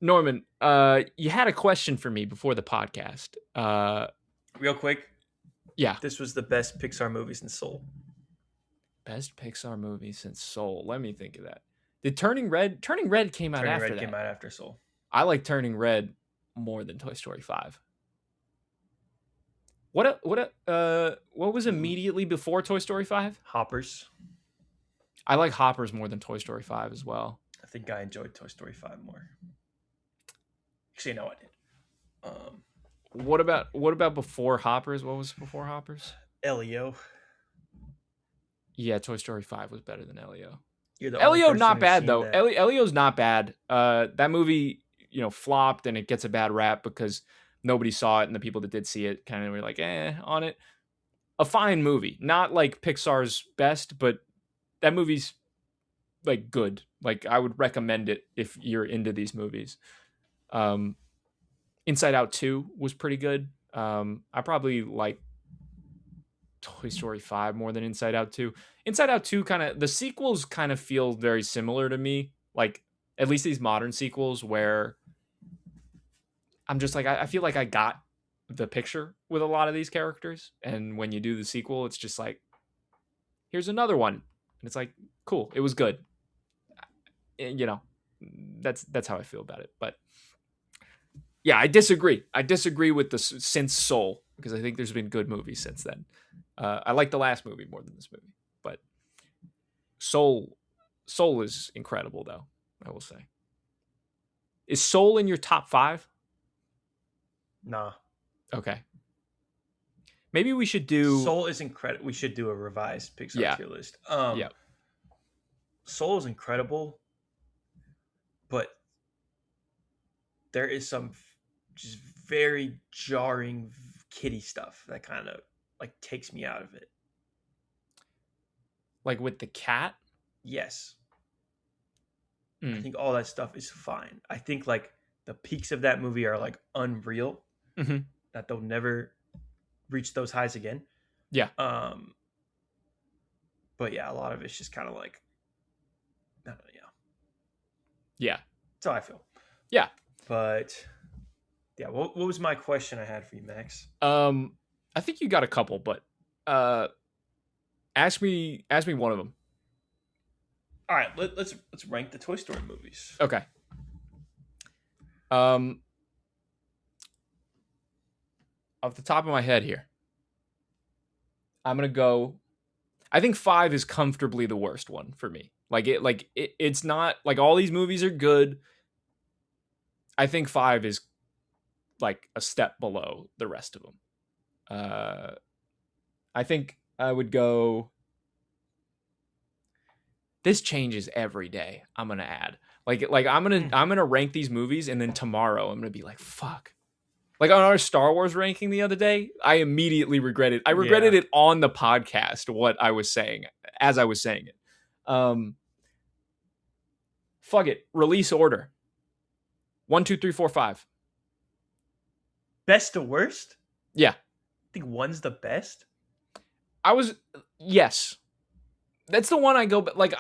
S1: Norman, you had a question for me before the podcast.
S2: Real quick.
S1: Yeah.
S2: This was the best Pixar movie since Soul.
S1: Best Pixar movie since Soul. Let me think of that. Did Turning Red came out after that? Turning Red
S2: came out after Soul.
S1: I like Turning Red more than Toy Story 5. What was immediately before Toy Story 5?
S2: Hoppers.
S1: I like Hoppers more than Toy Story 5 as well.
S2: I think I enjoyed Toy Story 5 more. Actually, no, I did.
S1: What about before Hoppers? What was before Hoppers?
S2: Elio.
S1: Yeah, Toy Story 5 was better than Elio.
S2: Elio
S1: not bad though. Elio's not bad. That movie, flopped and it gets a bad rap because nobody saw it and the people that did see it kind of were like, on it. A fine movie. Not like Pixar's best, but that movie's like good. Like I would recommend it if you're into these movies. Inside Out 2 was pretty good. I probably like Toy Story 5 more than Inside Out 2. Inside Out 2 kind of, the sequels kind of feel very similar to me. Like at least these modern sequels where I'm just like, I feel like I got the picture with a lot of these characters. And when you do the sequel, it's just like, here's another one. And it's like, cool. It was good. You know, that's how I feel about it. But yeah, I disagree. I disagree with the since Soul, because I think there's been good movies since then. I like the last movie more than this movie, but Soul is incredible, though. I will say. Is Soul in your top 5?
S2: Nah.
S1: Okay. Maybe we should do.
S2: Soul is incredible. We should do a revised Pixar tier list.
S1: Yeah.
S2: Soul is incredible, but there is some just very jarring kiddie stuff that kind of like takes me out of it.
S1: Like with the cat?
S2: Yes. I think all that stuff is fine. I think like the peaks of that movie are like unreal.
S1: Mm-hmm.
S2: That they'll never reach those highs again.
S1: Yeah.
S2: But yeah, a lot of it's just kind of like, I don't know,
S1: yeah.
S2: That's how I feel.
S1: Yeah.
S2: But yeah, what was my question I had for you, Max?
S1: I think you got a couple, but ask me one of them.
S2: All right, let's rank the Toy Story movies.
S1: Okay. Off the top of my head here, I'm gonna go. I think 5 is comfortably the worst one for me. It's not like all these movies are good. I think 5 is like a step below the rest of them. I think I would go. This changes every day. I'm gonna add I'm gonna rank these movies, and then tomorrow I'm gonna be like, fuck. Like on our Star Wars ranking the other day, I immediately regretted. I regretted it on the podcast what I was saying as I was saying it. Fuck it. Release order. 1, 2, 3, 4, 5.
S2: Best to worst?
S1: Yeah.
S2: I think 1's the best.
S1: Yes. That's the one I go, but like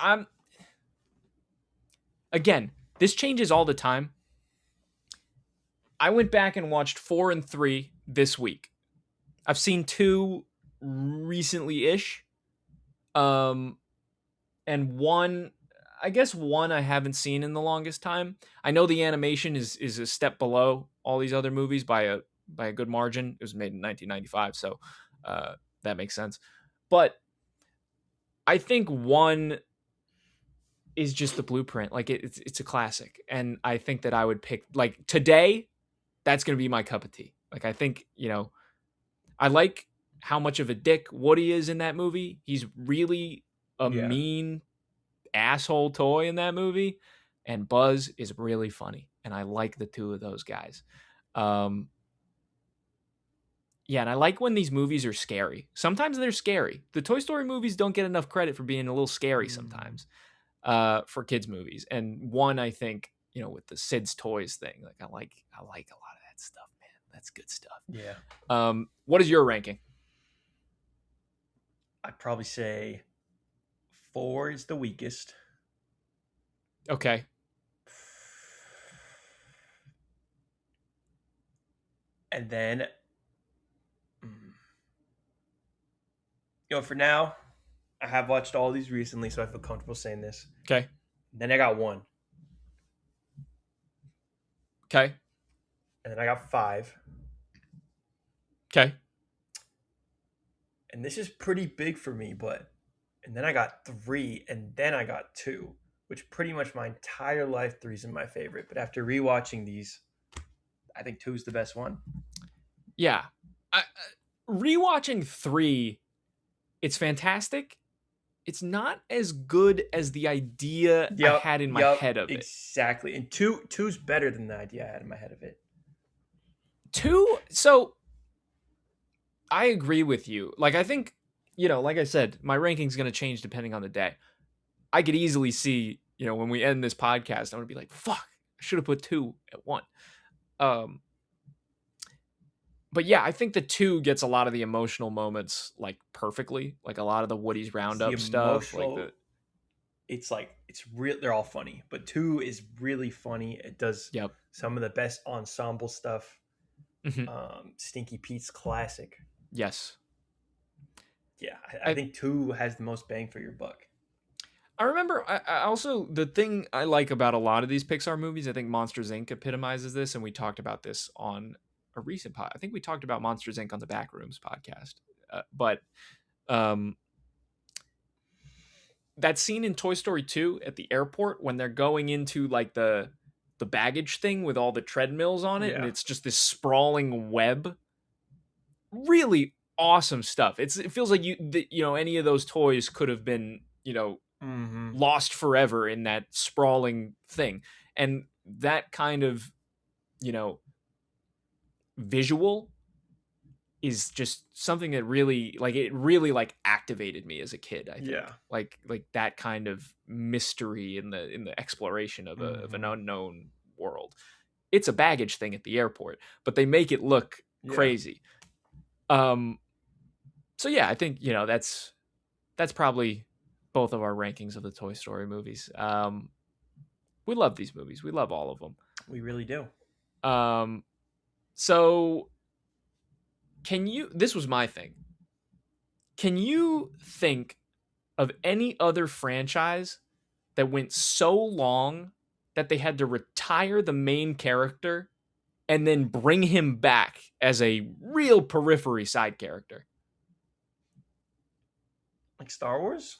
S1: again, this changes all the time. I went back and watched 4 and 3 this week. I've seen 2 recently-ish. And 1, I guess 1 I haven't seen in the longest time. I know the animation is a step below all these other movies by a good margin. It was made in 1995, so that makes sense. But I think 1 is just the blueprint. Like it's a classic. And I think that I would pick, like today, that's going to be my cup of tea. Like, I think, I like how much of a dick Woody is in that movie. He's really a mean asshole toy in that movie. And Buzz is really funny. And I like the two of those guys. And I like when these movies are scary. Sometimes they're scary. The Toy Story movies don't get enough credit for being a little scary sometimes for kids movies. And 1, I think, with the Sid's Toys thing, like I like a lot of that stuff, man. That's good stuff.
S2: Yeah.
S1: What is your ranking?
S2: I'd probably say 4 is the weakest.
S1: Okay.
S2: And then, for now, I have watched all these recently, so I feel comfortable saying this.
S1: Okay.
S2: Then I got 1.
S1: Okay.
S2: And then I got 5.
S1: Okay.
S2: And this is pretty big for me, and then I got 3, and then I got 2, which pretty much my entire life 3 is my favorite. But after rewatching these, I think 2 is the best one.
S1: Yeah. Rewatching 3, it's fantastic. It's not as good as the idea I had in my head of it.
S2: Exactly. And 2's better than the idea I had in my head of it.
S1: 2, so I agree with you. Like, I think, like I said, my ranking's going to change depending on the day. I could easily see, when we end this podcast, I'm gonna be like, fuck, I should have put 2 at 1. But yeah, I think the 2 gets a lot of the emotional moments like perfectly, like a lot of the Woody's Roundup stuff,
S2: it's real. They're all funny, but 2 is really funny. It does some of the best ensemble stuff. Stinky Pete's classic.
S1: Yes.
S2: Yeah, I think 2 has the most bang for your buck.
S1: I remember, I also, the thing I like about a lot of these Pixar movies, I think Monsters, Inc. epitomizes this, and we talked about this on a recent pod. I think we talked about Monsters, Inc. on the Backrooms podcast. But that scene in Toy Story 2 at the airport when they're going into like the baggage thing with all the treadmills on it, and it's just this sprawling web. Really awesome stuff. It feels like any of those toys could have been, lost forever in that sprawling thing. And that kind of, visual is just something that really activated me as a kid. I think like that kind of mystery in the exploration of an unknown world. It's a baggage thing at the airport, but they make it look crazy. So yeah, I think, that's probably both of our rankings of the Toy Story movies. We love these movies. We love all of them.
S2: We really do.
S1: So this was my thing. Can you think of any other franchise that went so long that they had to retire the main character and then bring him back as a real periphery side character?
S2: Like Star Wars?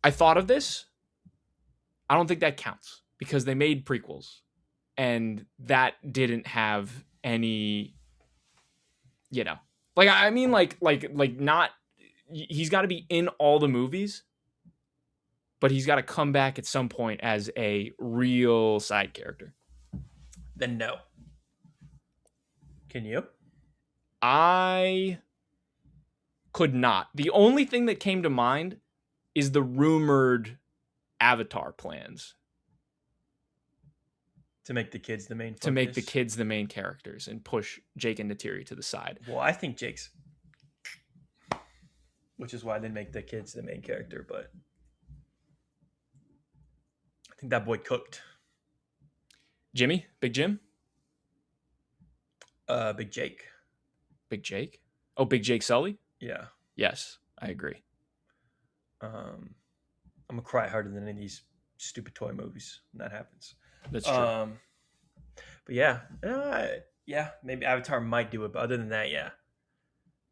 S1: I thought of this. I don't think that counts because they made prequels and that didn't have any, not, he's got to be in all the movies, but he's got to come back at some point as a real side character.
S2: Then no. Can you?
S1: I could not. The only thing that came to mind is the rumored Avatar plans.
S2: To make the kids the main focus?
S1: To make the kids the main characters and push Jake and Neytiri to the side.
S2: Well, I think Jake's... Which is why they make the kids the main character, but... I think that boy cooked.
S1: Jimmy? Big Jim?
S2: Big Jake.
S1: Big Jake? Oh, Big Jake Sully?
S2: Yeah.
S1: Yes, I agree.
S2: I'm gonna cry harder than any of these stupid toy movies when that happens.
S1: That's true.
S2: But yeah, maybe Avatar might do it, but other than that,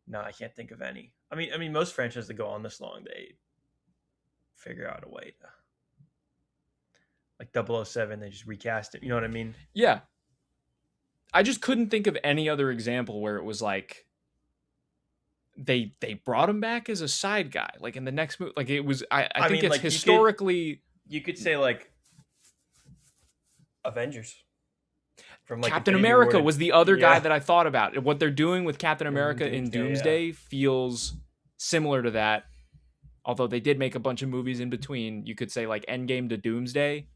S2: no, I can't think of any. I mean, most franchises that go on this long, they figure out a way to, like 007, they just recast it. You know what I mean?
S1: Yeah. I just couldn't think of any other example where it was like they brought him back as a side guy, like in the next movie. Like it was, I think it's like historically.
S2: You could say like Avengers. From like
S1: Captain America was the other guy that I thought about. What they're doing with Captain America in Doomsday feels similar to that. Although they did make a bunch of movies in between. You could say like Endgame to Doomsday.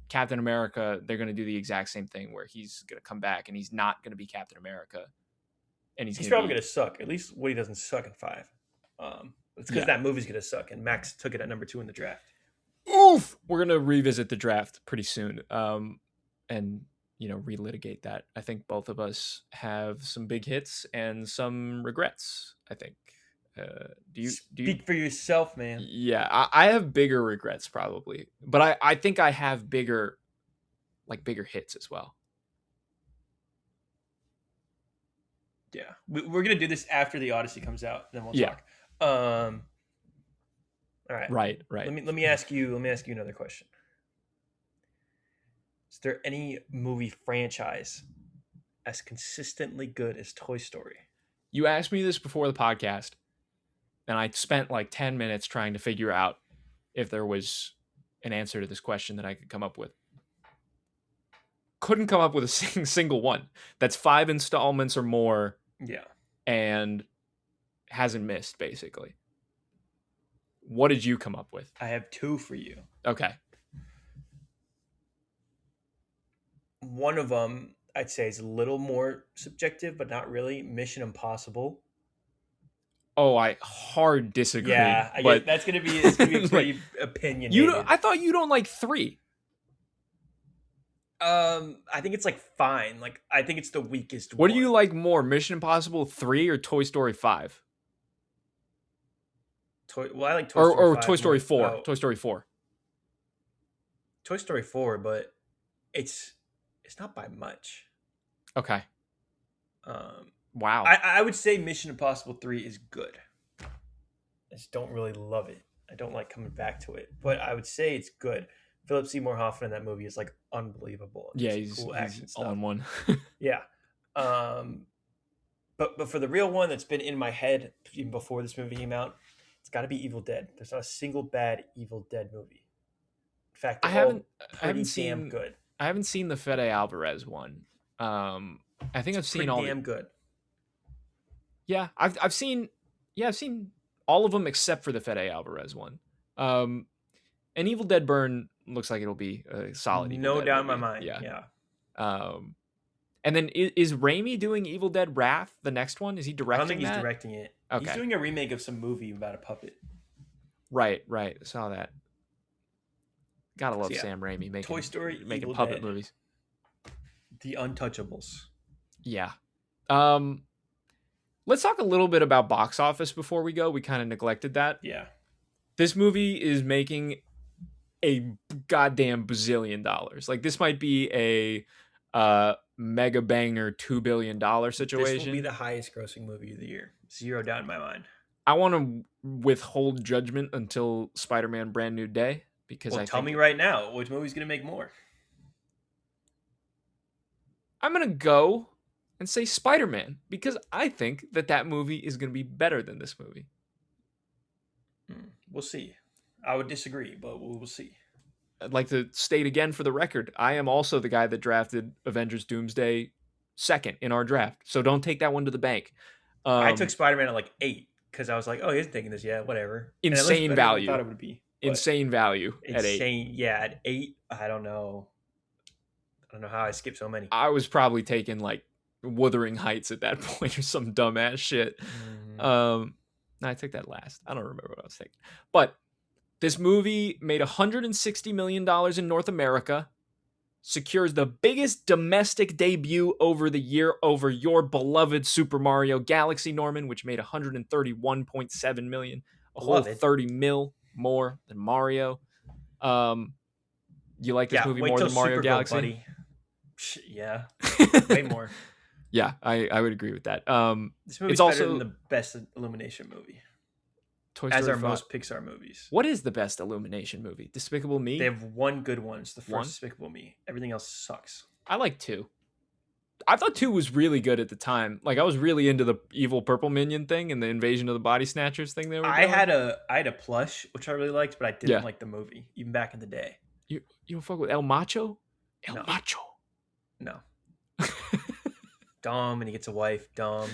S1: Captain America, they're going to do the exact same thing where he's going to come back and he's not going to be Captain America. And he's
S2: probably going to suck. At least Woody doesn't suck in 5. It's because that movie's going to suck. And Max took it at number 2 in the draft.
S1: Oof! We're going to revisit the draft pretty soon. And relitigate that. I think both of us have some big hits and some regrets, I think. Do you
S2: speak for yourself, man?
S1: Yeah, I have bigger regrets probably, but I think I have bigger hits as well.
S2: Yeah, we're gonna do this after the Odyssey comes out, then we'll talk. All right.
S1: Right.
S2: Let me ask you another question. Is there any movie franchise as consistently good as Toy Story?
S1: You asked me this before the podcast, and I spent like 10 minutes trying to figure out if there was an answer to this question that I could come up with. Couldn't come up with a single one that's 5 installments or more.
S2: Yeah.
S1: And hasn't missed, basically. What did you come up with?
S2: I have 2 for you.
S1: Okay.
S2: One of them, I'd say, is a little more subjective, but not really. Mission Impossible.
S1: Oh, I hard disagree.
S2: Yeah, I
S1: but
S2: guess it's gonna be pretty opinionated.
S1: I thought you don't like 3.
S2: I think it's like fine. Like I think it's the weakest
S1: What
S2: one.
S1: do you like more, Mission Impossible 3 or Toy Story 5?
S2: I like Toy Story 5
S1: Toy Story
S2: more.
S1: 4.
S2: Oh,
S1: Toy Story 4.
S2: Toy Story 4, but it's not by much.
S1: Okay. Wow.
S2: I would say Mission Impossible 3 is good. I just don't really love it. I don't like coming back to it, but I would say it's good. Philip Seymour Hoffman in that movie is like unbelievable.
S1: Yeah,
S2: he's cool action
S1: all
S2: stuff.
S1: in one.
S2: Yeah. But for the real one that's been in my head even before this movie came out, it's got to be Evil Dead. There's not a single bad Evil Dead movie. In fact,
S1: I haven't
S2: damn
S1: seen
S2: good.
S1: I haven't seen the Fede Alvarez one. I think I've seen all.
S2: Damn good.
S1: Yeah, I've seen all of them except for the Fede Alvarez one. And Evil Dead Burn looks like it'll be a solid.
S2: No doubt in my mind. Yeah.
S1: And then is Raimi doing Evil Dead Wrath, the next one? Is he directing?
S2: I don't think he's directing it.
S1: Okay.
S2: He's doing a remake of some movie about a puppet.
S1: Right. Saw that. Gotta love Sam Raimi making
S2: Toy Story,
S1: making
S2: Evil
S1: puppet
S2: Dead.
S1: movies.
S2: The Untouchables.
S1: Yeah. Let's talk a little bit about box office before we go. We kind of neglected that.
S2: Yeah.
S1: This movie is making a goddamn bazillion dollars. Like this might be a mega banger $2 billion situation.
S2: This will be the highest grossing movie of the year. Zero doubt in my mind.
S1: I want to withhold judgment until Spider-Man Brand New Day because
S2: tell me right now, which movie's going to make more?
S1: I'm going to go and say Spider-Man because I think that movie is going to be better than this movie.
S2: We'll see. I would disagree, but we'll see.
S1: I'd like to state again for the record, I am also the guy that drafted Avengers Doomsday second in our draft. So don't take that one to the bank.
S2: I took Spider-Man at like 8 because I was like, oh, he isn't taking this yet. Whatever.
S1: Insane value.
S2: I thought it would be.
S1: Insane value at 8.
S2: Insane. Yeah, at 8, I don't know. I don't know how I skipped so many.
S1: I was probably taking like Wuthering Heights at that point or some dumbass shit. No, I took that last. I don't remember what I was taking. But this movie made $160 million in North America, secures the biggest domestic debut over the year over your beloved Super Mario Galaxy, Norman, which made $131.7 million, a whole 30 mil more than Mario. You like this movie more than Mario Galaxy?
S2: Buddy. Yeah, way more.
S1: Yeah, I would agree with that.
S2: This movie's better than the best Illumination movie.
S1: Toy Story
S2: as are
S1: 5.
S2: most Pixar movies.
S1: What is the best Illumination movie? Despicable Me?
S2: They have one good one. It's the first
S1: One?
S2: Despicable Me. Everything else sucks.
S1: I like 2. I thought 2 was really good at the time. Like I was really into the evil purple minion thing and the Invasion of the Body Snatchers thing they were doing.
S2: I had a plush which I really liked, but I didn't like the movie even back in the day.
S1: You don't fuck with El Macho? El Macho.
S2: No. Dumb, and he gets a wife. Dumb.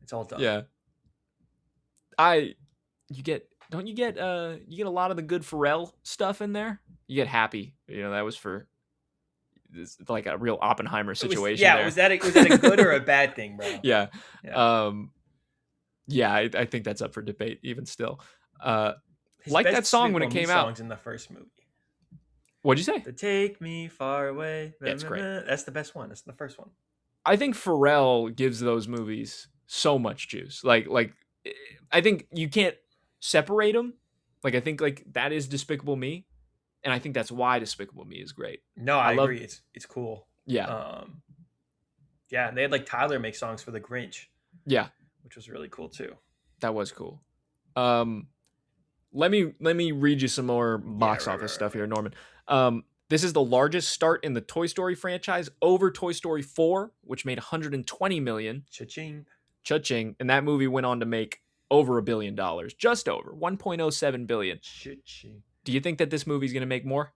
S2: It's all dumb.
S1: Yeah. You get a lot of the good Pharrell stuff in there. You get Happy. That was for like a real Oppenheimer situation.
S2: Was that a good or a bad thing, bro?
S1: Yeah. I think that's up for debate even still. Like that song when it came out.
S2: Songs in the first movie.
S1: What'd you say?
S2: The Take Me Far Away.
S1: That's great.
S2: That's the best one. That's the first one.
S1: I think Pharrell gives those movies so much juice. Like I think you can't separate them. Like I think like that is Despicable Me, and I think that's why Despicable Me is great.
S2: No, I agree. It's cool.
S1: Yeah.
S2: Yeah, and they had like Tyler make songs for The Grinch.
S1: Yeah,
S2: which was really cool too.
S1: That was cool. Let me read you some more box office stuff here, Norman. This is the largest start in the Toy Story franchise over Toy Story 4, which made $120 million. Cha-ching. And that movie went on to make over $1 billion, just over $1.07 billion.
S2: Cha-ching.
S1: Do you think that this movie is going to make more?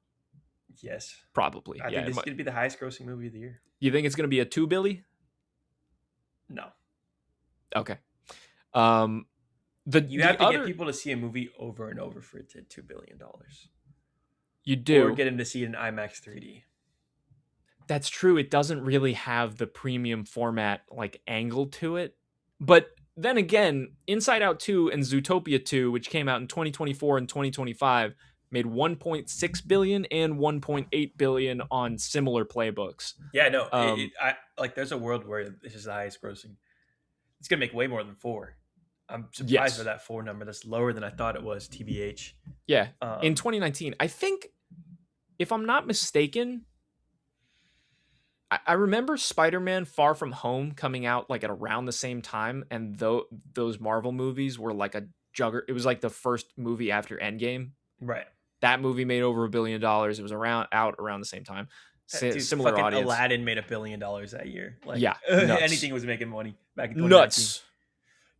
S2: Yes.
S1: Probably.
S2: I think this is going to be the highest grossing movie of the year.
S1: You think it's going to be a $2 billion?
S2: No.
S1: Okay.
S2: You have to get people to see a movie over and over for it to $2 billion.
S1: You do.
S2: Or get them to see it in IMAX 3D.
S1: That's true. It doesn't really have the premium format like angle to it. But then again, Inside Out 2 and Zootopia 2, which came out in 2024 and 2025, made 1.6 billion and 1.8 billion on similar playbooks.
S2: Yeah, no. There's a world where this is the highest grossing. It's going to make way more than 4. I'm surprised by that 4 number. That's lower than I thought it was, TBH.
S1: Yeah. In 2019, I think, if I'm not mistaken, I remember Spider-Man Far From Home coming out like at around the same time, and those Marvel movies were like a jugger. It was like the first movie after Endgame.
S2: Right.
S1: That movie made over $1 billion. It was out around the same time. Similar audience.
S2: Aladdin made $1 billion that year. Like,
S1: yeah,
S2: anything was making money back in 2019.
S1: Nuts.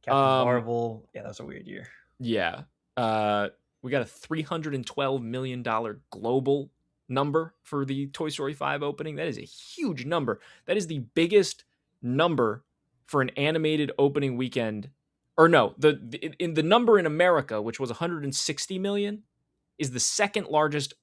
S2: Captain Marvel. Yeah, that was a weird year.
S1: Yeah. We got a $312 million global number for the Toy Story 5 opening. That is a huge number. That is the biggest number for an animated opening weekend. Or no, the number in America, which was 160 million, is the second largest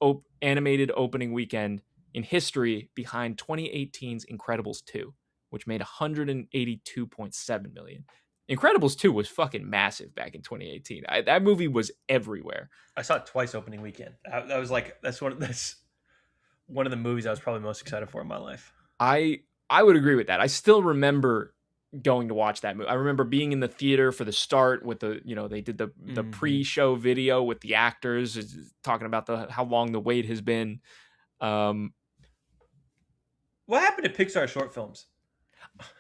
S1: animated opening weekend in history, behind 2018's Incredibles 2, which made 182.7 million. Incredibles 2 was fucking massive back in 2018. That movie was everywhere.
S2: I saw it twice opening weekend. That's one of the movies I was probably most excited for in my life.
S1: I would agree with that. I still remember going to watch that movie. I remember being in the theater for the start with they did the pre-show video with the actors talking about how long the wait has been.
S2: What happened to Pixar short films?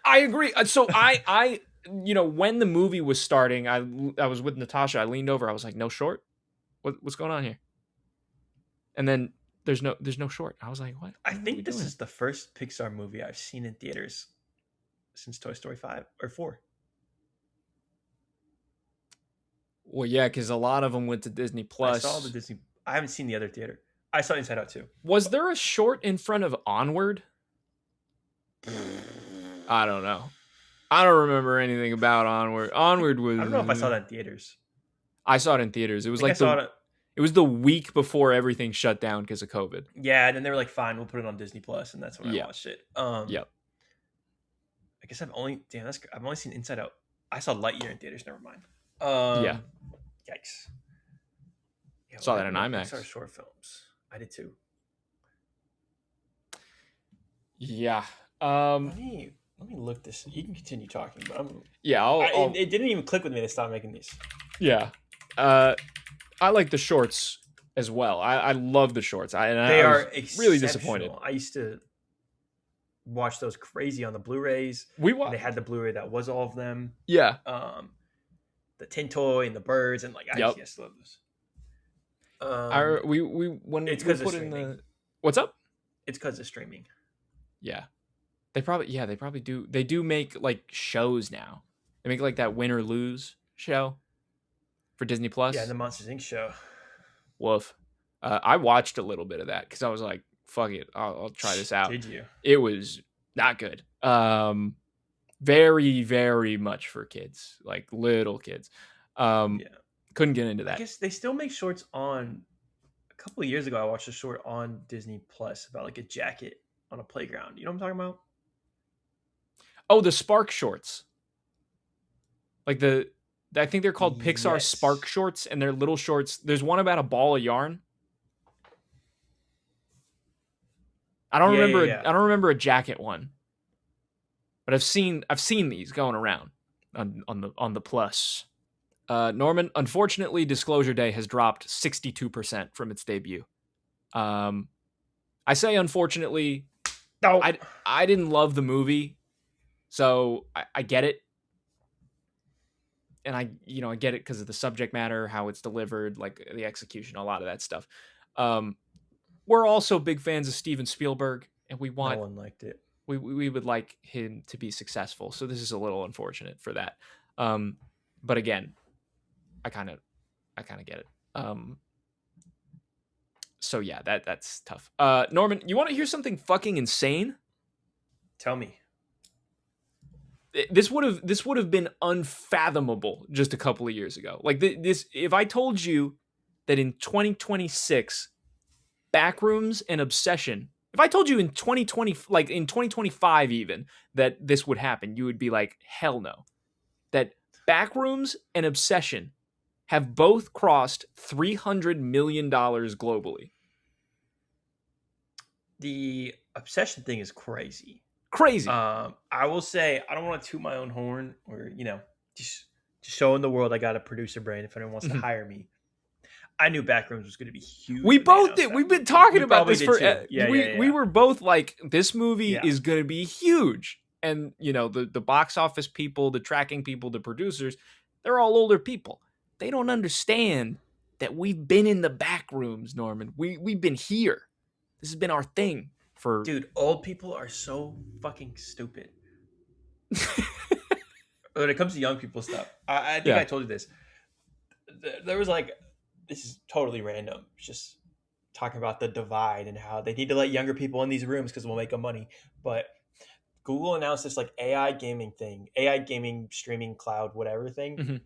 S1: I agree. So I when the movie was starting, I was with Natasha. I leaned over. I was like, "No short? What's going on here?" And then there's no short. I was like, "What?"
S2: I think this is the first Pixar movie I've seen in theaters since Toy Story 5 or 4.
S1: Well, yeah, because a lot of them went to Disney Plus.
S2: I haven't seen the other theater. I saw Inside Out 2.
S1: Was there a short in front of Onward? I don't know. I don't remember anything about Onward. Onward was.
S2: I don't know if I saw that in theaters.
S1: I saw it in theaters. It was it was the week before everything shut down because of COVID.
S2: Yeah, and then they were like, "Fine, we'll put it on Disney Plus," and that's when I watched it.
S1: Yep.
S2: I guess I've only seen Inside Out. I saw Lightyear in theaters. Never mind.
S1: Yeah.
S2: Yikes. Yeah,
S1: saw that in IMAX.
S2: Pixar short films. I did too.
S1: Yeah.
S2: Let me look this. You can continue talking, but it didn't even click with me to stop making these.
S1: Yeah. I like the shorts as well. I love the shorts. They
S2: are
S1: really disappointed.
S2: I used to watch those crazy on the Blu-rays. They had the Blu-ray that was all of them.
S1: Yeah.
S2: The Tin Toy and the birds and like I just love this.
S1: It's because we put in the what's up?
S2: It's because of streaming.
S1: Yeah. They probably do. They do make like shows now. They make like that Win or Lose show for Disney Plus.
S2: Yeah, the Monsters Inc. show.
S1: Woof. I watched a little bit of that because I was like, "Fuck it, I'll try this out."
S2: Did you?
S1: It was not good. Very, very much for kids, like little kids. Couldn't get into that.
S2: I guess they still make shorts on. A couple of years ago, I watched a short on Disney Plus about like a jacket on a playground. You know what I'm talking about?
S1: Oh, the Spark shorts. Like I think they're called Pixar Spark shorts, and they're little shorts. There's one about a ball of yarn. I don't remember. I don't remember a jacket one, but I've seen these going around on the Plus. Norman, unfortunately, Disclosure Day has dropped 62% from its debut. I say unfortunately.
S2: No,
S1: I didn't love the movie. So I get it. And I get it because of the subject matter, how it's delivered, like the execution, a lot of that stuff. We're also big fans of Steven Spielberg, and no
S2: one liked it.
S1: We would like him to be successful. So this is a little unfortunate for that. But again, I kind of get it. So yeah, that's tough. Norman, you want to hear something fucking insane?
S2: Tell me.
S1: this would have been unfathomable just a couple of years ago. Like this, if I told you that in 2026, Backrooms and Obsession, if I told you in 2020, like in 2025 even, that this would happen, you would be like, hell no. That Backrooms and Obsession have both crossed $300 million globally.
S2: The Obsession thing is crazy.
S1: Crazy.
S2: I will say, I don't want to toot my own horn or, just showing the world I got a producer brain if anyone wants to hire me. I knew Backrooms was going to be huge.
S1: We both did. We've been talking about this for. We were both like, this movie is going to be huge. And, the box office people, the tracking people, the producers, they're all older people. They don't understand that we've been in the back rooms, Norman. We've been here. This has been our thing for.
S2: Dude, old people are so fucking stupid. When it comes to young people stuff, I think I told you this. There was like, this is totally random. Just talking about the divide and how they need to let younger people in these rooms because we'll make them money. But Google announced this like AI gaming thing, AI gaming streaming cloud, whatever thing.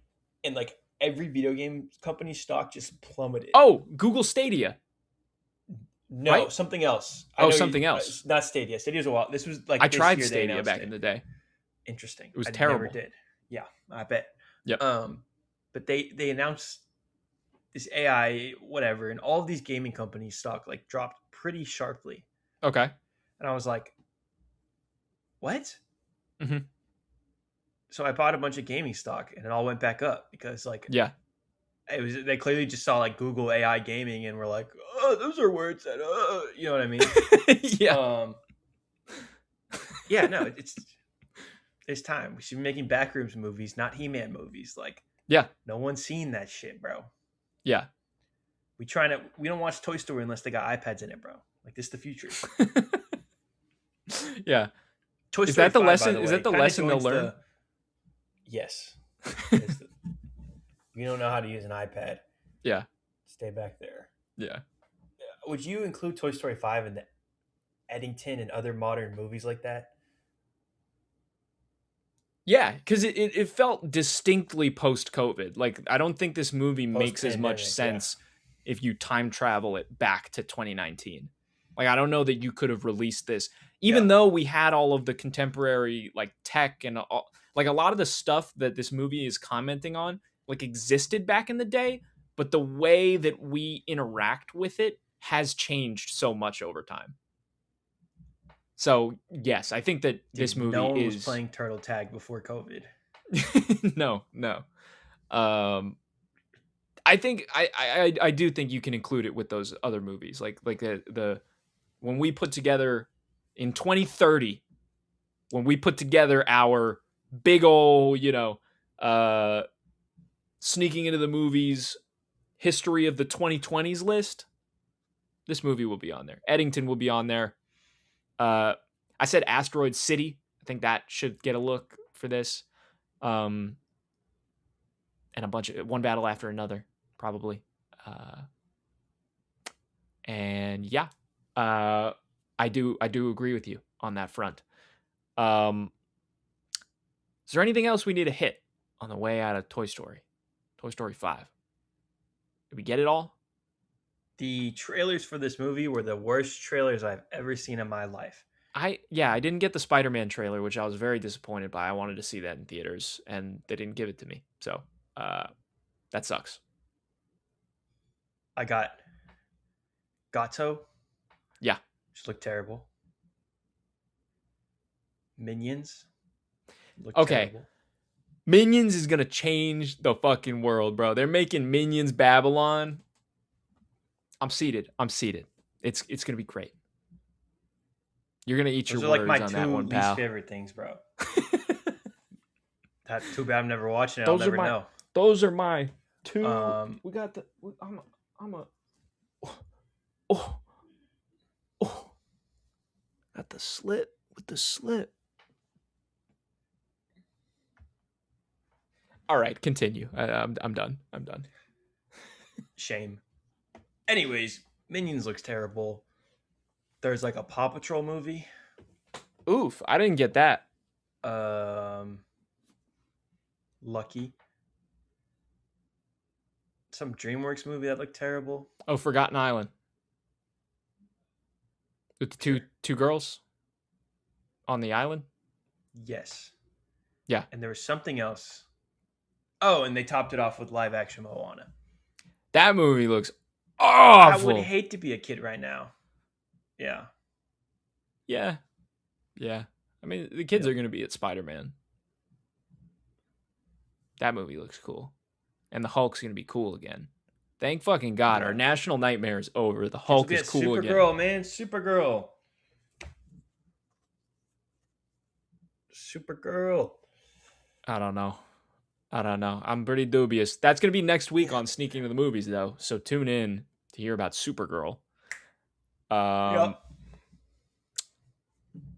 S2: And like every video game company stock just plummeted.
S1: Oh, Google Stadia.
S2: No,
S1: right?
S2: Something else.
S1: Something else.
S2: Not Stadia. Stadia's a while. This was like
S1: I tried Stadia back in the day.
S2: Interesting.
S1: It was terrible.
S2: Never did. Yeah, I bet.
S1: Yep.
S2: But they announced this AI whatever, and all of these gaming companies stock like dropped pretty sharply.
S1: Okay.
S2: And I was like, what?
S1: Mm-hmm.
S2: So I bought a bunch of gaming stock, and it all went back up because like it was, they clearly just saw like Google AI gaming and were like, oh, those are words that you know what I mean? No, it's time. We should be making Backrooms movies, not He-Man movies. Like, no one's seen that shit, bro.
S1: Yeah.
S2: We don't watch Toy Story unless they got iPads in it, bro. Like, this is the future.
S1: Yeah.
S2: Toy Story
S1: is that the
S2: 5,
S1: lesson?
S2: The
S1: is that the lesson they'll learn?
S2: Yes. You don't know how to use an iPad.
S1: Yeah.
S2: Stay back there.
S1: Yeah.
S2: Would you include Toy Story 5 in the Eddington and other modern movies like that?
S1: Yeah, because it felt distinctly post-COVID. Like, I don't think this movie makes as much sense if you time travel it back to 2019. Like, I don't know that you could have released this, even though we had all of the contemporary, like, tech and, like, a lot of the stuff that this movie is commenting on, like, existed back in the day, but the way that we interact with it has changed so much over time. So, yes, I think that this movie
S2: no one was playing turtle tag before COVID.
S1: No. I think I do think you can include it with those other movies. Like the when we put together in 2030, when we put together our big old, sneaking into the movies history of the 2020s list, this movie will be on there. Eddington will be on there. I said Asteroid City. I think that should get a look for this. And a bunch of one battle after another, probably. I do agree with you on that front. Is there anything else we need to hit on the way out of Toy Story? Toy Story 5. Did we get it all?
S2: The trailers for this movie were the worst trailers I've ever seen in my life.
S1: I didn't get the Spider-Man trailer, which I was very disappointed by. I wanted to see that in theaters, and they didn't give it to me. So that sucks.
S2: I got Gato.
S1: Yeah.
S2: Just looked terrible. Minions.
S1: Terrible. Minions is going to change the fucking world, bro. They're making Minions Babylon. I'm seated. It's going to be great. You're going to eat your words on that one, pal.
S2: Those are my two least favorite things, bro. That's too bad I'm never watching it. I'll never know.
S1: Those are my two. We got the... Got the slit with the slit. All right, continue. I'm done.
S2: Shame. Anyways, Minions looks terrible. There's like a Paw Patrol movie.
S1: Oof, I didn't get that.
S2: Lucky. Some DreamWorks movie that looked terrible.
S1: Oh, Forgotten Island. With the two girls on the island?
S2: Yes.
S1: Yeah.
S2: And there was something else. Oh, and they topped it off with live action Moana.
S1: That movie looks awful.
S2: I would hate to be a kid right now. Yeah.
S1: Yeah. Yeah. I mean, the kids are going to be at Spider-Man. That movie looks cool. And the Hulk's going to be cool again. Thank fucking God. Our national nightmare is over. The Hulk is cool again.
S2: Supergirl, man. Supergirl. Supergirl.
S1: I don't know. I'm pretty dubious. That's going to be next week on Sneaking to the Movies, though. So tune in to hear about Supergirl.
S2: Yep.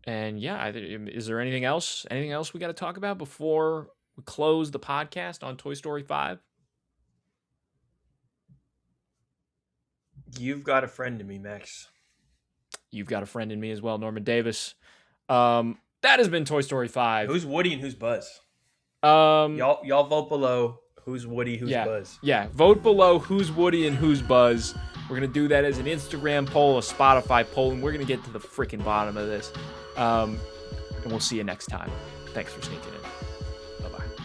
S1: And yeah, is there anything else? Anything else we got to talk about before we close the podcast on Toy Story 5?
S2: You've got a friend in me, Max.
S1: You've got a friend in me as well, Norman Davis. That has been Toy Story 5.
S2: Who's Woody and who's Buzz? Y'all vote below. Who's Woody? Who's Buzz?
S1: Yeah, vote below who's Woody and who's Buzz. We're gonna do that as an Instagram poll, a Spotify poll, and we're gonna get to the freaking bottom of this. And we'll see you next time. Thanks for sneaking in. Bye bye.